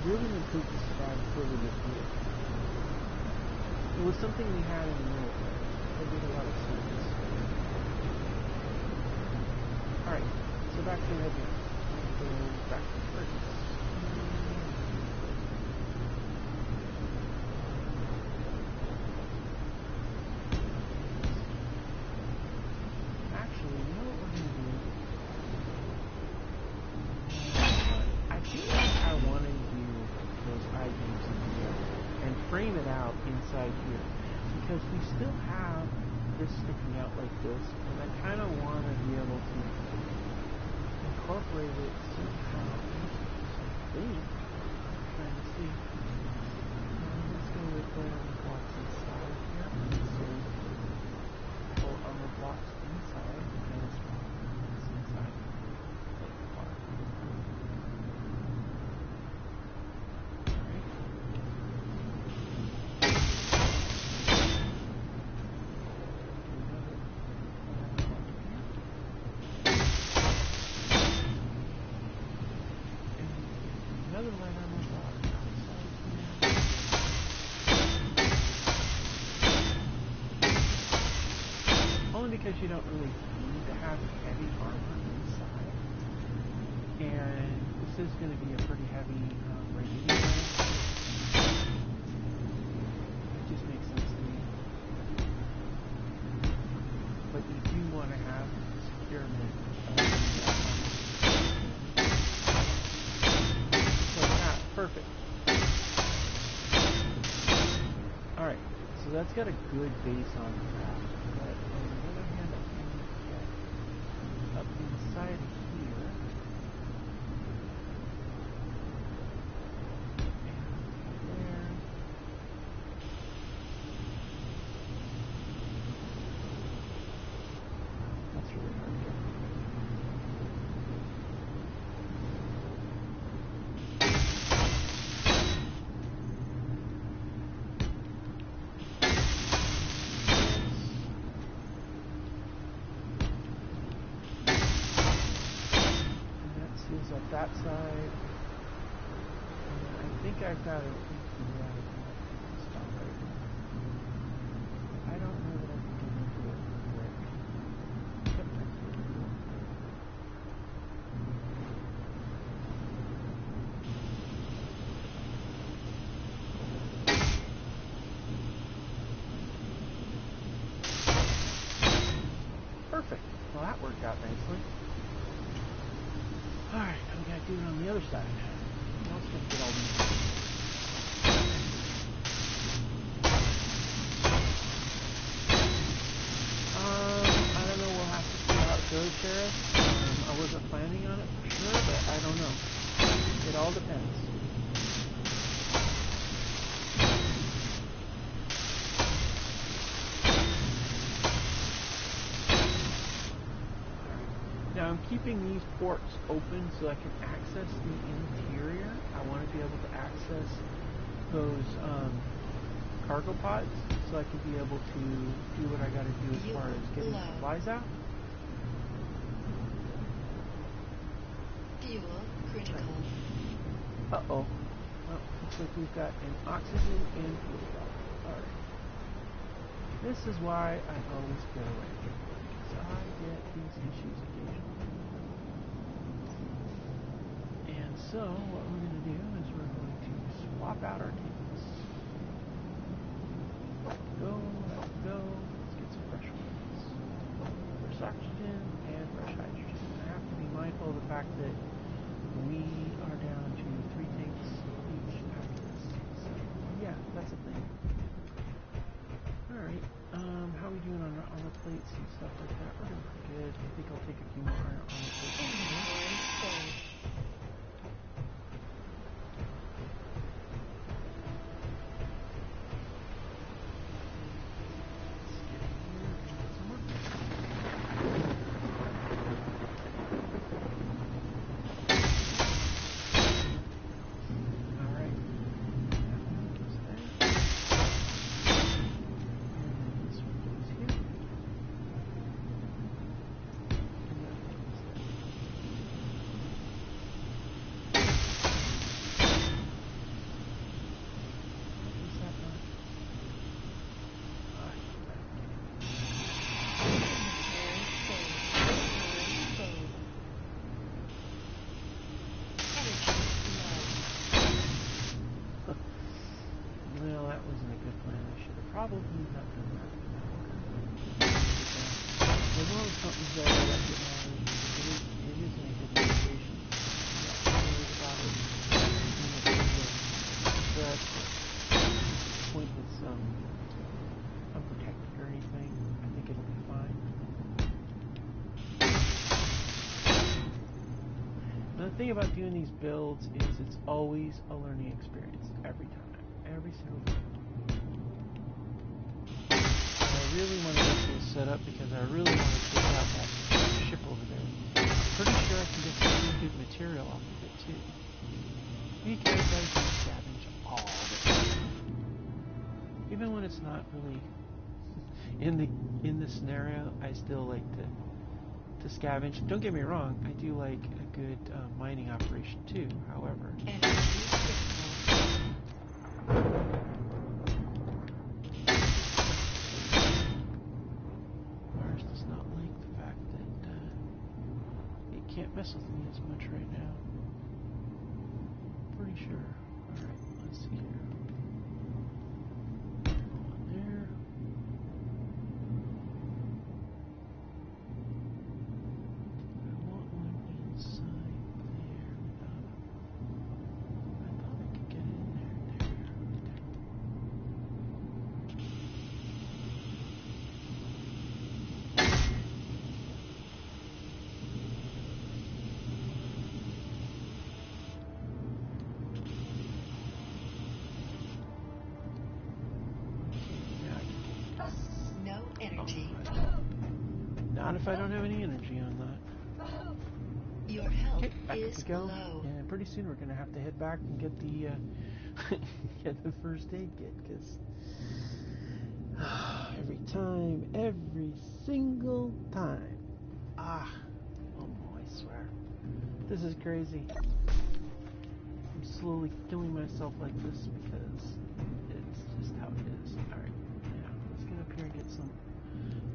really improve the survivability of the vehicle. It was something we had in the military. It made a lot of sense. Alright, so back to heavy. Let's go back to bricks. Actually, you know what we're going to do? inside here, because we still have this sticking out like this, and I kind of want to be able to incorporate it somehow into something. I'm trying to see. Let's go with the blocks inside here. So full armor blocks inside, and it's inside. Another light armor block outside here. Only because you don't really need to have heavy armor inside. And this is going to be a pretty heavy raid anyway. It just makes sense to me. But you do want to have securement. Perfect. Alright, so that's got a good base on that. But on the other hand, I can get up inside here. And there. That's really hard to get. Up that side, and I think I've got it. Stop right now. I don't know that I can get into it quick. Yep, I can. Perfect. Well, that worked out nicely. Alright, now we gotta do it on the other side. Let's just get all these. I don't know, we'll have to see how it goes, Sheriff. I wasn't planning on it for sure, but I don't know. It all depends. Now I'm keeping these ports open so I can access the interior. I want to be able to access those cargo pods so I can be able to do what I got to do as far as getting supplies out. Fuel critical. Uh-oh. Well, looks like we've got an oxygen and fuel problem. Alright. This is why I always go away. Because I get these issues occasionally. And so, what we're going to do is we're going to swap out our tanks. Go, let's get some fresh ones. Fresh oxygen and fresh hydrogen. I have to be mindful of the fact that we are down to 3 tanks each after this. So, yeah, that's a thing. Alright, how are we doing on our armor plates and stuff like that? We're doing pretty good. I think I'll take a few more armor plates. Inventory full. Probably not done that. There's always something there that it is in a good location. That's the point with some thing about doing these builds is it's always a learning experience every time, every single time. I really want to get this set up because I really want to take out that ship over there. I'm pretty sure I can get some really good material off of it too. Because I can scavenge all the time. Even when it's not really in the scenario, I still like to scavenge. Don't get me wrong, I do like a good mining operation too. However, Mars does not like the fact that it can't mess with me as much right now. Pretty sure. All right, let's see here. On there. I want one inside there without. I thought I could get it in there. Now I can get no energy. Not if I don't have any energy on that. Your health Okay, back up is we go. low. And pretty soon we're going to have to head back and get the get the first aid kit, because every single time. Oh I swear. This is crazy. I'm slowly killing myself like this because it's just how it is. Alright, now let's get up here and get some.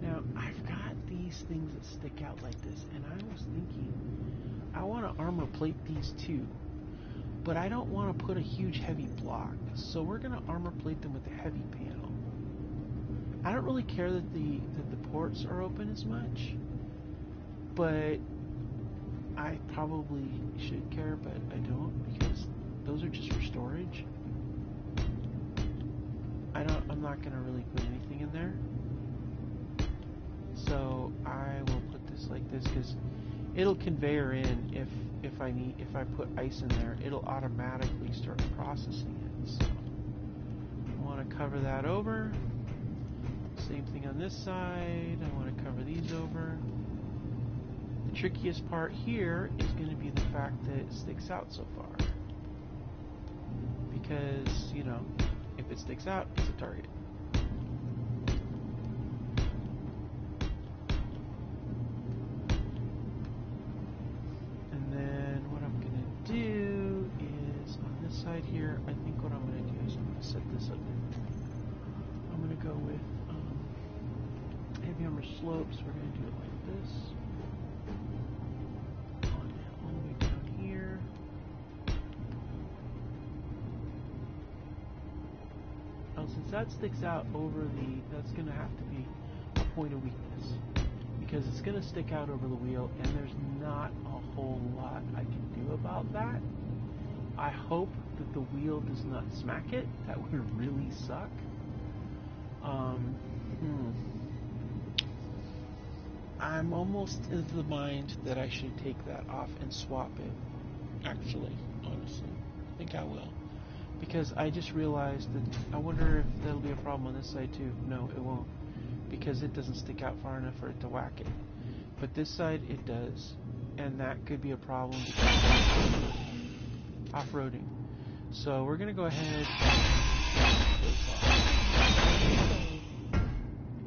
Now, I've got these things that stick out like this, and I was thinking, I want to armor plate these too, but I don't want to put a huge heavy block, so we're going to armor plate them with a heavy panel. I don't really care that the ports are open as much, but I probably should care, but I don't, because those are just for storage. I'm not going to really put anything in there. So I will put this like this, because it'll conveyor in if I put ice in there, it'll automatically start processing it. So I want to cover that over. Same thing on this side. I want to cover these over. The trickiest part here is going to be the fact that it sticks out so far. Because, you know, if it sticks out, it's a target. Side here, I think what I'm going to do is I'm going to set this up. I'm going to go with heavy armor slopes. We're going to do it like this. On all the way down here. Now, since that sticks out over that's going to have to be a point of weakness, because it's going to stick out over the wheel, and there's not a whole lot I can do about that. I hope that the wheel does not smack it. That would really suck. I'm almost into the mind that I should take that off and swap it. Actually, honestly, I think I will. Because I just realized that I wonder if that'll be a problem on this side too. No, it won't. Because it doesn't stick out far enough for it to whack it. But this side, it does. And that could be a problem because off-roading. So we're going to go ahead and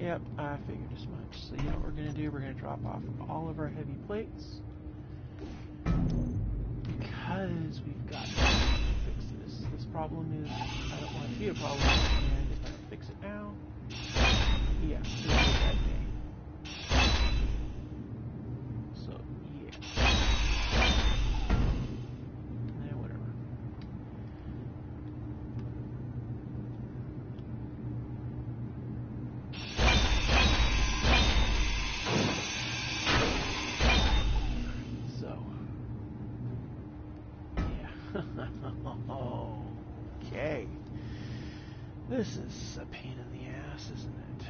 yep, I figured as much. So you know what we're going to do? We're going to drop off all of our heavy plates because we've got to fix this. This problem is, I don't want it to be a problem, and if I don't fix it now, yeah, it's going to be a bad day. So, yeah. Okay. This is a pain in the ass, isn't it?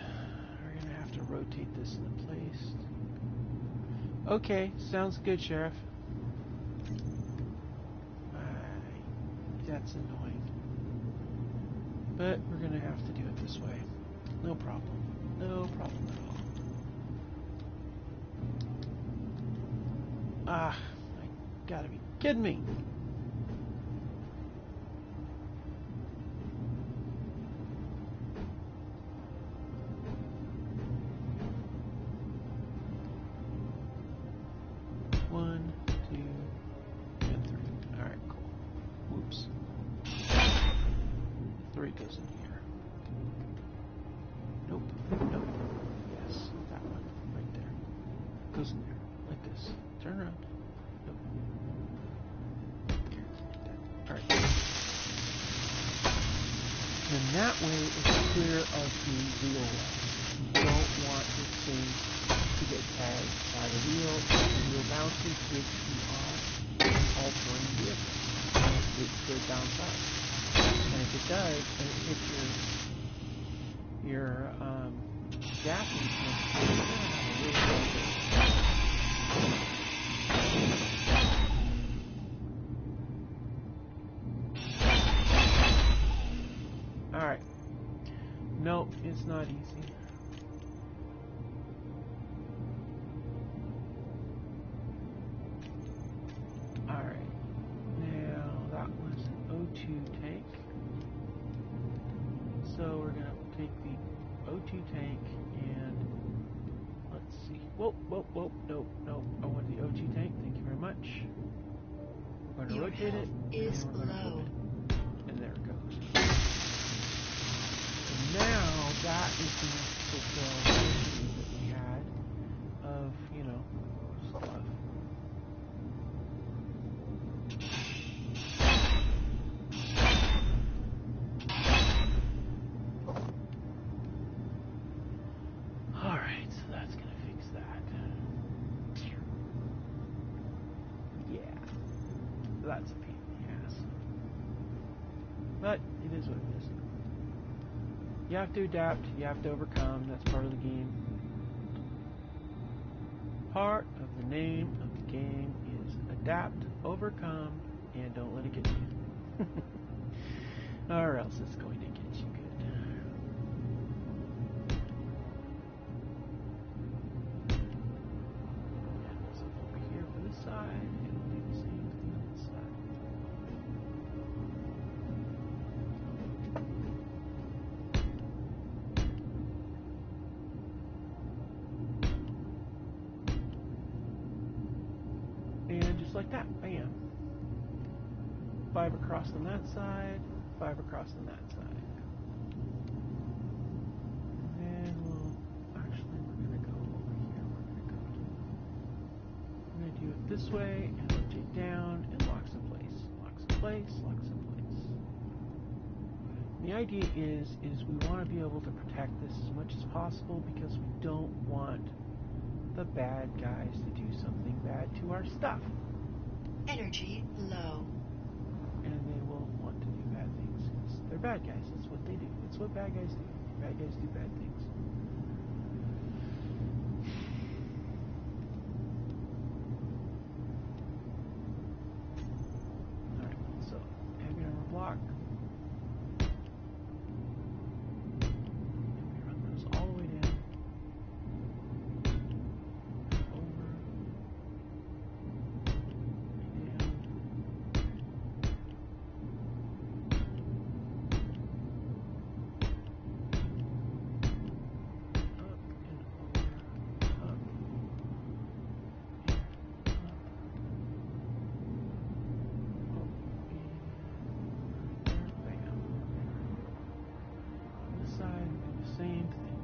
We're going to have to rotate this into place. Okay, sounds good, Sheriff. That's annoying. But we're gonna have to do it this way. No problem. No problem at all. Ah, I gotta be kidding me. One, two, and three. Alright, cool. Whoops. Three goes in here. Nope. Nope. Yes, that one. Right there. Goes in there. Like this. Turn around. Nope. Like that. Alright. And that way it's clear of the wheel well. You don't want this thing to get tagged by the wheel. If the wheel bounces, which you are altering the vehicle. It could bounce up. And if it does, and it hits your gas instrument, you're going to have a really bad day. Alright. Nope, it's not easy. Alright. Now, that was an O2 tank. So we're going to take the O2 tank and let's see. Whoa, whoa, whoa. Nope, nope. I want the O2 tank. Thank you very much. We're going to rotate it. Is and we're going to low. move it. And there it goes. And now that is the fulfill that we had of, you know, stuff. Alright, so that's going to fix that. Yeah. That's a pain in the ass. But it is what it is. You have to adapt, you have to overcome, that's part of the game. Part of the name of the game is adapt, overcome, and don't let it get you. Or else it's going to get you good. And so over here for this side, and we'll do the same thing on this side. And just like that, bam. 5 across on that side, 5 across on that side. And then we'll, actually we're going to go over here, we're going to do it this way, and rotate down, and locks in place. Locks in place, locks in place. And the idea is we want to be able to protect this as much as possible because we don't want the bad guys to do something bad to our stuff. Energy low. And they will want to do bad things. They're bad guys. That's what they do. That's what bad guys do. Bad guys do bad things. Alright, so heavy armor block. And we run those all the way down. Over. Down. Same thing.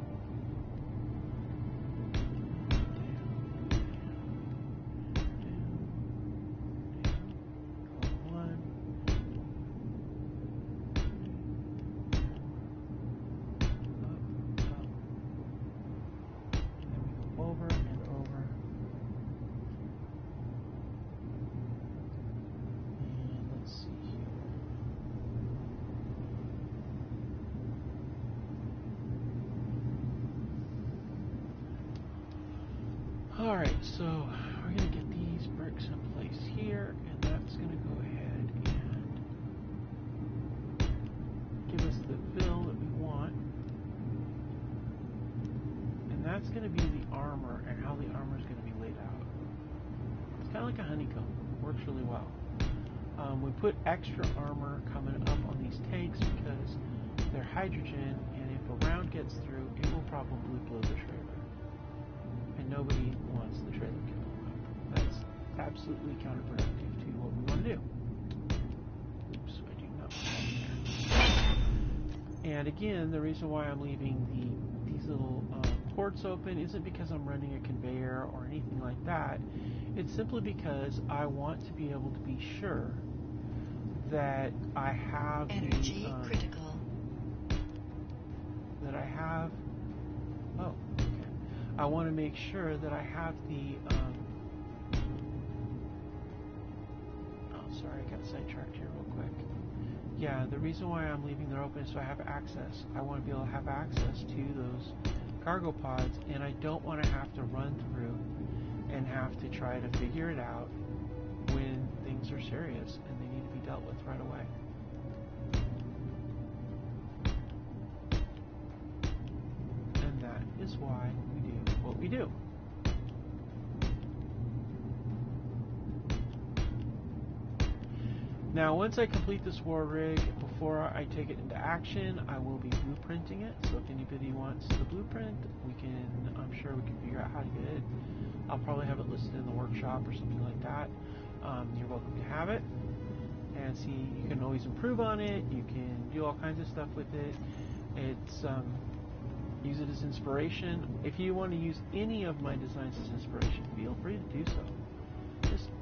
One. Up, up. And then we go over and over. And let's see here. Alright, so we're going to get these bricks in place here, and that's going to go ahead and that's going to be the armor and how the armor is going to be laid out. It's kind of like a honeycomb. Works really well. We put extra armor coming up on these tanks because they're hydrogen, and if a round gets through, it will probably blow the trailer. And nobody wants the trailer killed. That's absolutely counterproductive to what we want to do. Oops, I do not want that there. And again, the reason why I'm leaving these little ports open isn't because I'm running a conveyor or anything like that. It's simply because I want to be able to be sure that I have Energy critical. That I have. Oh, okay. I want to make sure that I have the. Oh, sorry, I got sidetracked here real quick. Yeah, the reason why I'm leaving them open is so I have access. I want to be able to have access to those cargo pods, and I don't want to have to run through and have to try to figure it out when things are serious and they need to be dealt with right away. And that is why we do what we do. Now, once I complete this war rig, before I take it into action, I will be blueprinting it. So if anybody wants the blueprint, I'm sure we can figure out how to get it. I'll probably have it listed in the workshop or something like that. You're welcome to have it. And see, you can always improve on it. You can do all kinds of stuff with it. It's use it as inspiration. If you want to use any of my designs as inspiration, feel free to do so.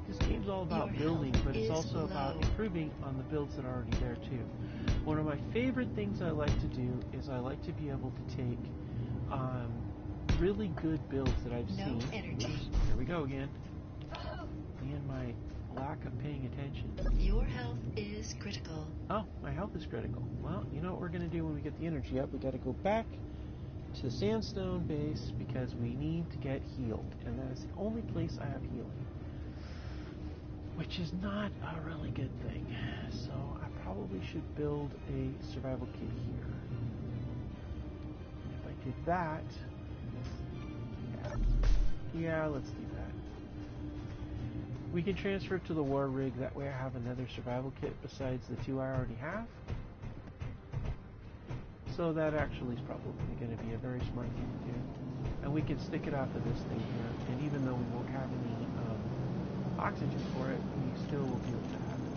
This game's all about building, but it's also about improving on the builds that are already there too. One of my favorite things I like to do is I like to be able to take really good builds that I've seen. Energy. Oops, here we go again. Me and my lack of paying attention. Your health is critical. Oh, my health is critical. Well, you know what we're going to do when we get the energy up? We got to go back to the sandstone base because we need to get healed, and that is the only place I have healing, which is not a really good thing. So I probably should build a survival kit here. If I did that, yeah, let's do that. We can transfer to the war rig, that way I have another survival kit besides the two I already have. So that actually is probably going to be a very smart thing to do. And we can stick it off of this thing here, and even though we won't have any oxygen for it, we still will be able to have it.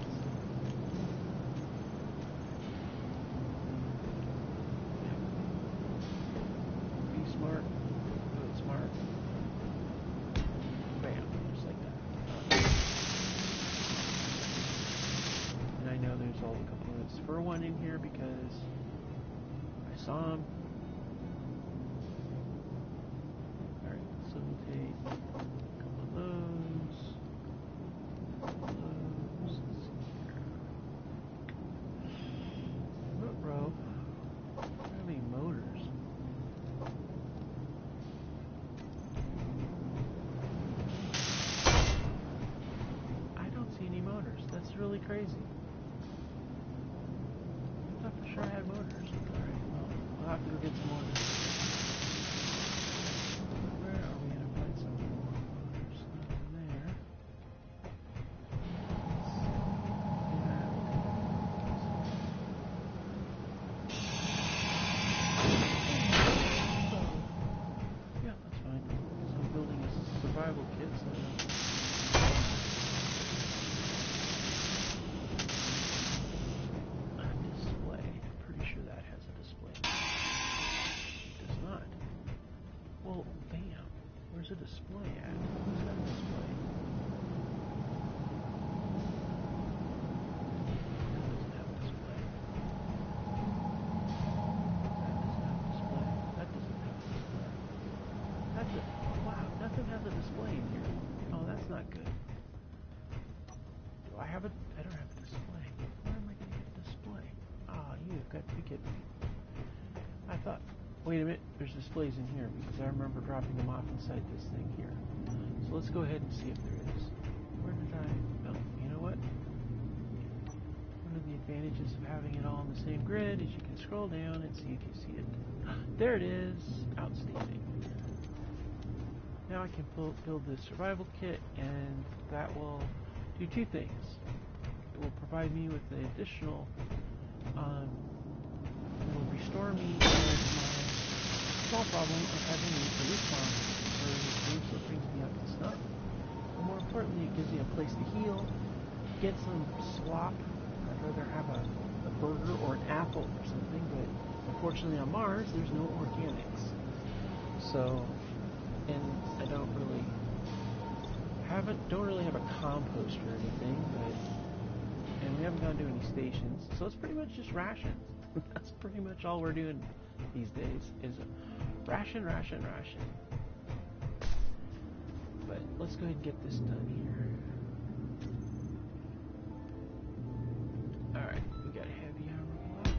Yeah. Be smart, do it smart. Bam, just like that. And I know there's all the components for one in here because I saw them. Alright, so we'll take a couple of those. Row. How many motors? I don't see any motors. That's really crazy. I thought for sure I had motors. Alright, well, we'll have to go get some motors. Where are we going to find some more motors? Not in there. Survival kits. Display. I'm pretty sure that has a display. It does not. Well, bam. Where's the display at? Where's that display? That doesn't have a display. That doesn't have a display. That doesn't have a display. Wow, nothing has a display in here. Oh, that's not good. Do I have I don't have a display. Where am I going to get a display? Ah, you've got to be kidding me. I thought, wait a minute, there's displays in here because I remember dropping them off inside this thing here. So let's go ahead and see if there is. Where did I, oh, you know what? One of the advantages of having it all on the same grid is you can scroll down and see if you see it. There it is. Outstanding. now I can build this survival kit, and that will do two things. It will provide me with the additional, it will restore me my small problem of having a respawn for food, so it brings me up to snuff. But more importantly, it gives me a place to heal, get some swap. I'd rather have a burger or an apple or something, but unfortunately on Mars there's no organics. So, and I don't really have a compost or anything, and we haven't gone to any stations, so it's pretty much just rations. That's pretty much all we're doing these days is ration. But let's go ahead and get this done here. Alright, we got a heavy armor block.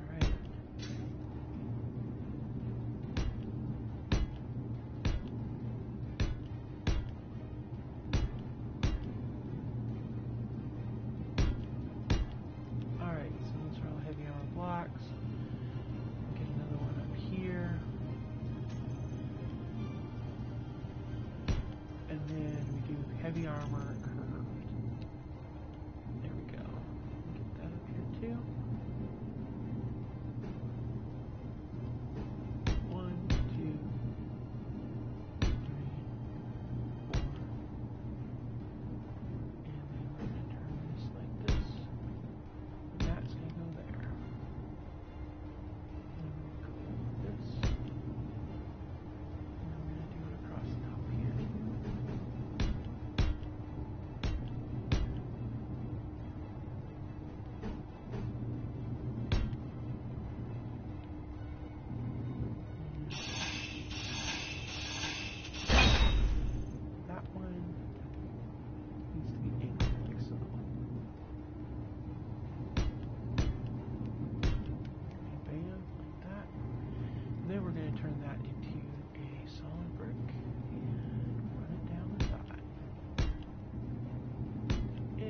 Alright. Alright, so those are all heavy armor blocks. Get another one up here. And then we do heavy armor curved. There we go. Get that up here too. 1, 2, 3, 4. And then we're going to turn this like this. And that's going to go there. And we'll go like this. And we're going to do it across the top here. That one needs to be angled like so. Bam, like that. And then we're going to turn that into a solid brick and run it down the side.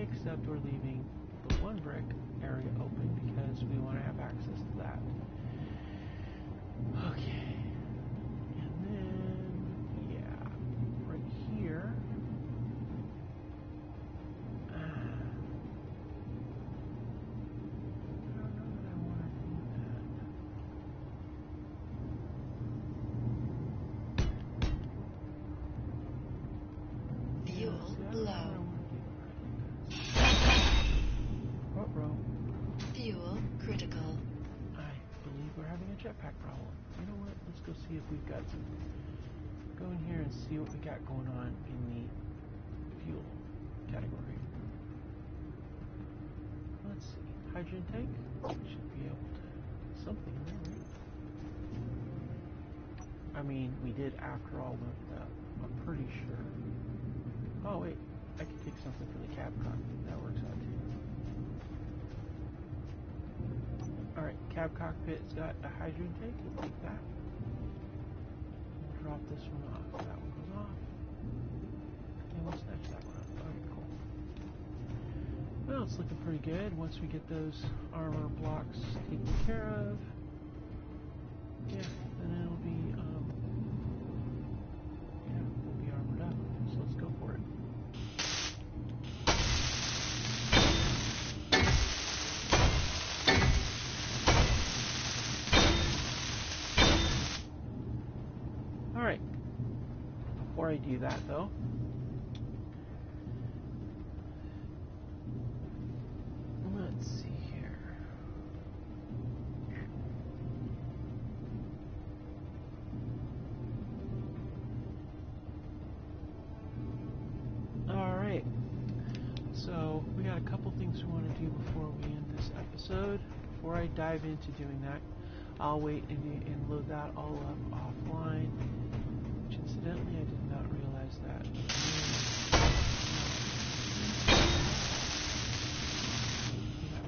Except we're leaving the one brick area open because we want to have access to that. Okay. And then, yeah, right here. I don't know that I want to do that. Fuel See, I don't know low. what I want to do. What, bro? Fuel critical. I believe we're having a jetpack problem. You know what? Let's go see if we've got some. Go in here and see what we got going on in the fuel category. Let's see. Hydrogen tank? Should be able to do something in there, right? I mean, we did after all look it up. I'm pretty sure. Oh, wait. I could take something for the cab cockpit. That works out too. Alright, cab cockpit's got a hydrogen tank. We'll take that. We'll drop this one off. That one goes off. And we'll snatch that one up. Alright, cool. Well, it's looking pretty good once we get those armor blocks taken care of. Yeah, then it'll be, we'll be armored up. So let's go for it. Alright. Before I do that, though, let's see here. Alright. So, we got a couple things we want to do before we end this episode. Before I dive into doing that, I'll wait and load that all up offline. Which, incidentally, I did not realize that.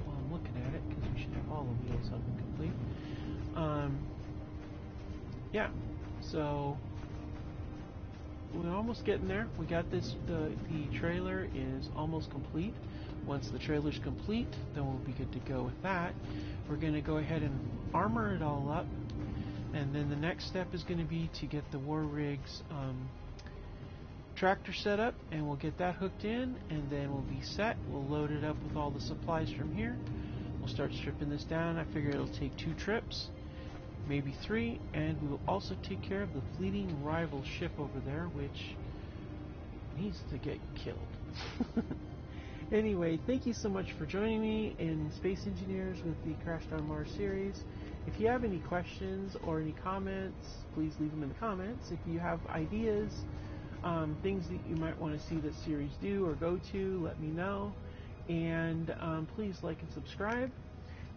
While I'm looking at it, because we should have all the wheels up and complete. Yeah, so we're almost getting there. We got this. The trailer is almost complete. Once the trailer's complete, then we'll be good to go with that. We're going to go ahead and armor it all up, and then the next step is going to be to get the War Rigs tractor set up, and we'll get that hooked in, and then we'll be set. We'll load it up with all the supplies from here. We'll start stripping this down. I figure it'll take 2 trips, maybe 3, and we will also take care of the fleeting rival ship over there, which needs to get killed. Anyway, thank you so much for joining me in Space Engineers with the Crashed on Mars series. If you have any questions or any comments, please leave them in the comments. If you have ideas, things that you might want to see this series do or go to, let me know. And please like and subscribe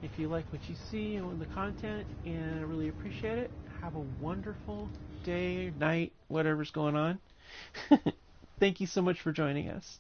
if you like what you see and the content, and I really appreciate it. Have a wonderful day, night, whatever's going on. Thank you so much for joining us.